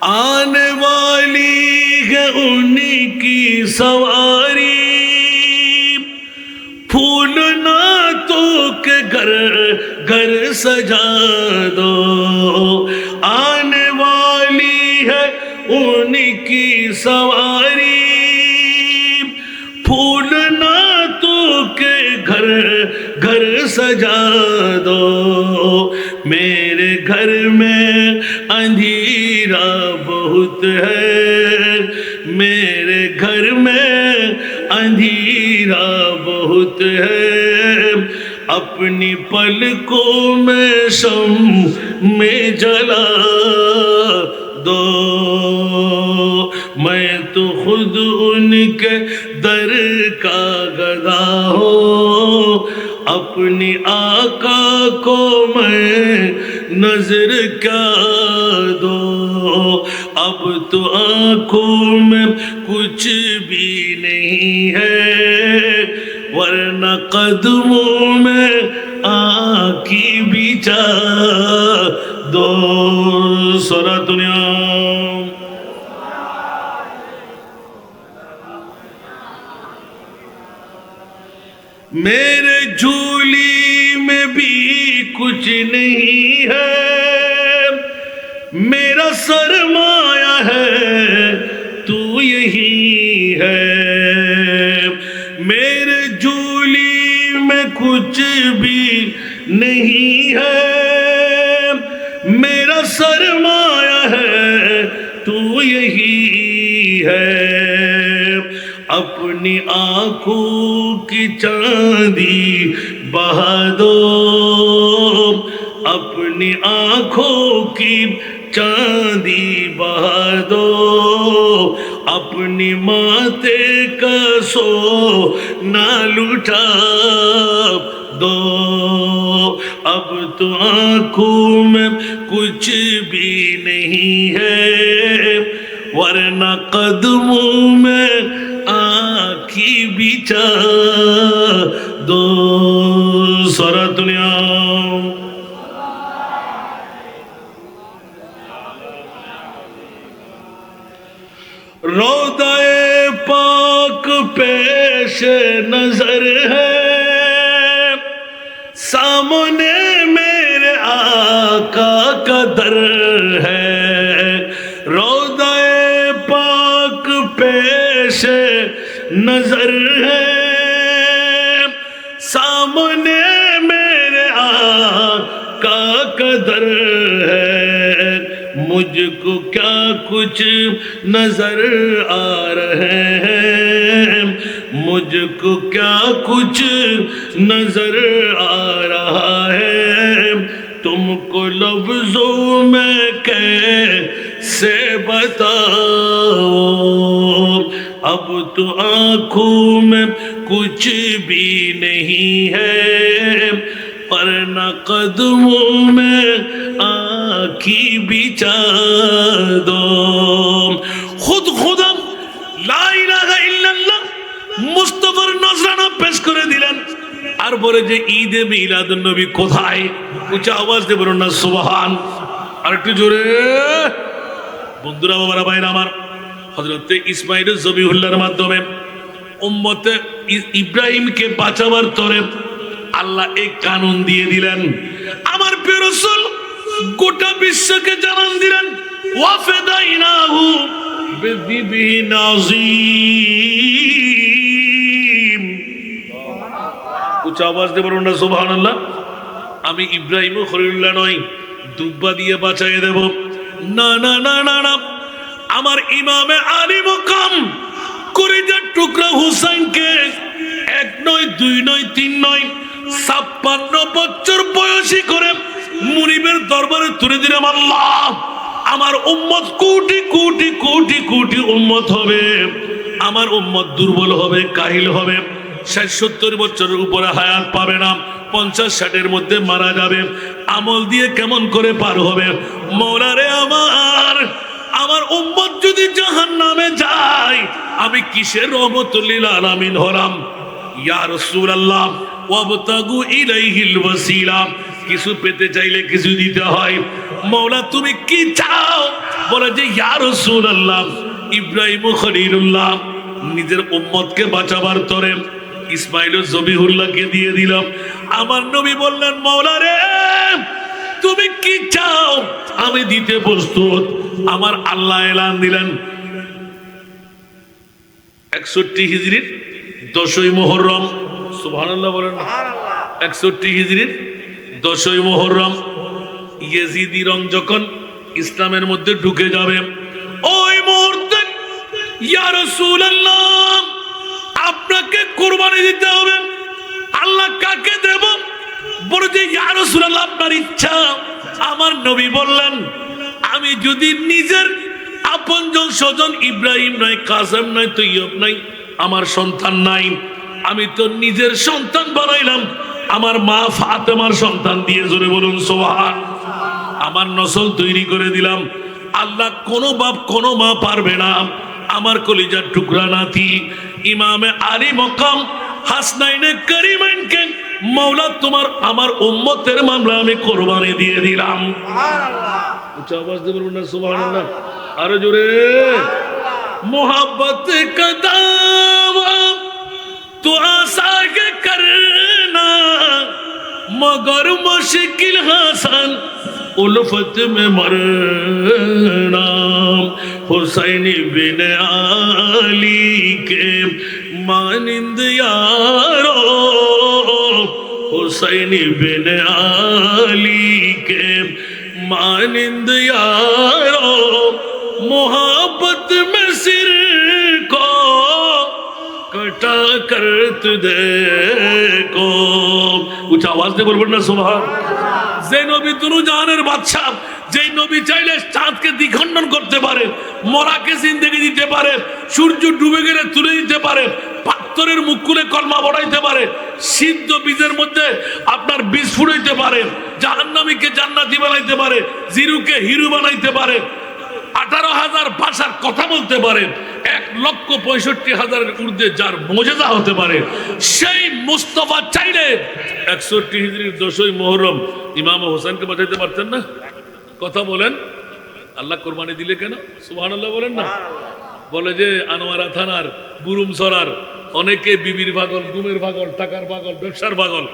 آنے والی ہے انہی کی سواری، پھول نعتوں کے گھر گھر سجا دو، آنے والی ہے انہی کی سواری، پھول نعتوں کے گھر گھر سجا دو، میرے گھر میں اندھیرا بہت ہے، میرے گھر میں اندھیرا بہت ہے، اپنی پلکوں میں میں جلا دو، میں تو خود ان کے در کا گدا ہوں، اپنی آقا کو میں نظر کیا دوں، اب تو آنکھوں میں کچھ بھی نہیں ہے، ورنہ قدموں میں آنکھی بچھا دو، سارا دنیا میرے جھولی میں بھی کچھ نہیں ہے، میرا سرمایہ ہے تو یہی ہے، میرے جھولی میں کچھ بھی نہیں ہے، میرا سرمایہ ہے تو یہی ہے، اپنی آنکھوں کی چاندی بہا دو، اپنی آنکھوں کی چاندی بہا دو، اپنی ماتھے کا سونا لٹا دو، اب تو آنکھوں میں کچھ بھی نہیں ہے، ورنہ قدموں میں آنکھی بچھا دو، سارا دنیا روضہ پاک پیش نظر ہے، سامنے میرے آقا کا در ہے، روضہ پاک پیش نظر ہے، سامنے میرے آقا کا در ہے، مجھ کو کیا کچھ نظر آ رہے ہیں، مجھ کو کیا کچھ نظر آ رہا ہے، تم کو لفظوں میں کیسے بتاؤں، اب تو آنکھوں میں کچھ بھی نہیں ہے، ورنہ قدموں میں آنکھی بچھا دو، خود خودم لا الہ الا اللہ মুস্তাফার নজরানা পেশ করে দিলেন। আর বলে যে ঈদে মিলাদুন নবী কোথায়? উঁচা আওয়াজ দিয়ে বলুন না সুবহান। আর একটু জোরে বন্ধুরা, বাবারা, ভাইরা আমার, হযরতে ইসমাঈল জবিহুল্লাহর মাধ্যমে উম্মতে ইব্রাহিমকে বাঁচাবার তরে আল্লাহ এই কানুন দিয়ে দিলেন। আমার প্রিয় রাসূল গোটা বিশ্বকে জানান দিলেন, ওয়াফাদাইনাহু বিযিবিহিন আযীম। উচ্চ আওয়াজ দিয়ে বলুন না সুবহানাল্লাহ। আমি ইব্রাহিম ও খলিলুল্লাহ নই, দুব্বা দিয়ে বাঁচাইয়ে দেব। না না না না না, আমার ইমামে আলী মকাম কলিজার টুকরা হুসাইনকে 1 নয় 2 নয় 3 নয় 56 বছর বয়সী করে মুনিবের দরবারে তুলে দিলাম। আল্লাহ, আমার উম্মত কোটি কোটি কোটি কোটি উম্মত হবে। আমার উম্মত দুর্বল হবে, কাহিল হবে, 60-70 বছরের উপরে হায়াত পাবে না, 50-60-এর মধ্যে মারা যাবে। আমল দিয়ে কেমন করে পার হবে? মওলা রে আমার উম্মত যদি জাহান্নামে যায়, আমি কিসের রহমতুল লিল আলামিন হলাম? ইয়া রাসূলুল্লাহ ওয়াবতাগু ইলাইহিল ওয়াসিলা, কিছু পেতে চাইলে কিছু দিতে হয়। মওলা তুমি কি চাও? বলে যে ইয়া রাসূলুল্লাহ, ইব্রাহিম ও খলিলুল্লাহ নিজের উম্মতকে বাঁচাবার তরে ইসমাইল ও জবিহুল্লাহকে দিয়ে দিলাম। আমার নবী বললেন, মওলা রে তুমি কি চাও? আমি দিতে প্রস্তুত। আমার আল্লাহ এলান দিলেন 61 হিজরির 10ই মুহররম, সুবহানাল্লাহ বলেন না, 61 হিজরির 10ই মুহররম ইয়েজিদি রং যখন ইসলামের মধ্যে ঢুকে যাবে, ওই মুহূর্তে ইয়া রাসূলুল্লাহ আপনাকে কুরবানি দিতে হবে। আল্লাহ কাকে দেব? বলে যে ইয়া রাসূলুল্লাহ আপনার ইচ্ছা। আমার নবী বললেন, আমি যদি নিজের আপনজন স্বজন ইব্রাহিম নয়, কাসেম নয়, তৈয়ব নাই, আমার সন্তান নাই, আমি তো নিজের সন্তান বানাইলাম, আমার মা ফাতেমার সন্তান দিয়ে, জোরে বলুন সুবহান। আমার নসল তৈরি করে দিলাম। আল্লাহ কোনো বাপ কোনো মা পারবে না আমার কলিজার টুকরা নাতি ইমামে আলী মকাম হাসনাইনে করিমাইনকে মওলা তোমার আমার উম্মতের মামলা আমি কোরবানি দিয়ে দিলাম। সুবহানাল্লাহ। উচ্চ আওয়াজ দিয়ে বলুন না সুবহানাল্লাহ, আরো জোরে। मोहब्बत का दावा तो आसान करना मगर मुश्किल हसन उल्फत में मरना। हुसैन बिन अली के मानिंद यारो, हुसैन बिन अली के मानिंद यारो, मोहब्बत में सिर को कटा कर देखो। उच्च आवाज দিয়ে বলবেন না সুবহান। যে নবী দুনু জাহানের বাদশা, যেই নবী চাইলে চাঁদকে দ্বিখণ্ডন করতে পারে, মরাকে জিন্দেগি দিতে পারে, সূর্য ডুবে গেলে তুলে দিতে পারে, পাথরের মুখ খুলে কলমা বড়াইতে পারে, সিদ্ধ বীজের মধ্যে আপনার বীজ ফুটাইতে পারে, জাহান্নামীকে জান্নাতি বানাইতে পারে, জিরুকে হিরু বানাইতে পারে, 18,000 ভাষার কথা বলতে পারে, 1,65,000 ঊর্ধ্বে যার মুজিজা হতে পারে, সেই মুস্তাফা চাইলে 61 হিজরির 10ই মুহররম ইমাম হোসেনকে বাঁচাইতে পারতেন না? কথা বলেন। আল্লাহ কোরবানি দিলে কেন? সুবহানাল্লাহ বলেন না। বলে যে আনোয়ারা থানার বুরুম সরার অনেকে বিবির পাগল, গুমের পাগল, টাকার পাগল, ব্যবসার পাগল,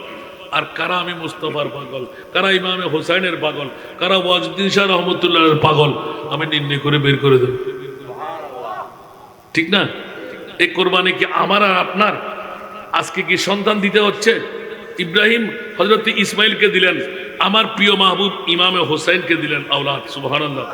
আর কারা আমি মুস্তাফার পাগল, কারা ইমামে হোসেনের পাগল, কারা ওয়াজউদ্দিন শাহ রহমতুল্লাহর পাগল, আমি নির্ণয় করে বের করে দেব। ঠিক না? এই কোরবানি কি আমার আর আপনার? আজকে কি সন্তান দিতে হচ্ছে? ইব্রাহিম হযরত ইসমাইলকে দিলেন, আমার প্রিয় মাহবুব ইমামে হোসেনকে দিলেন আওলাদ। সুবহানাল্লাহ।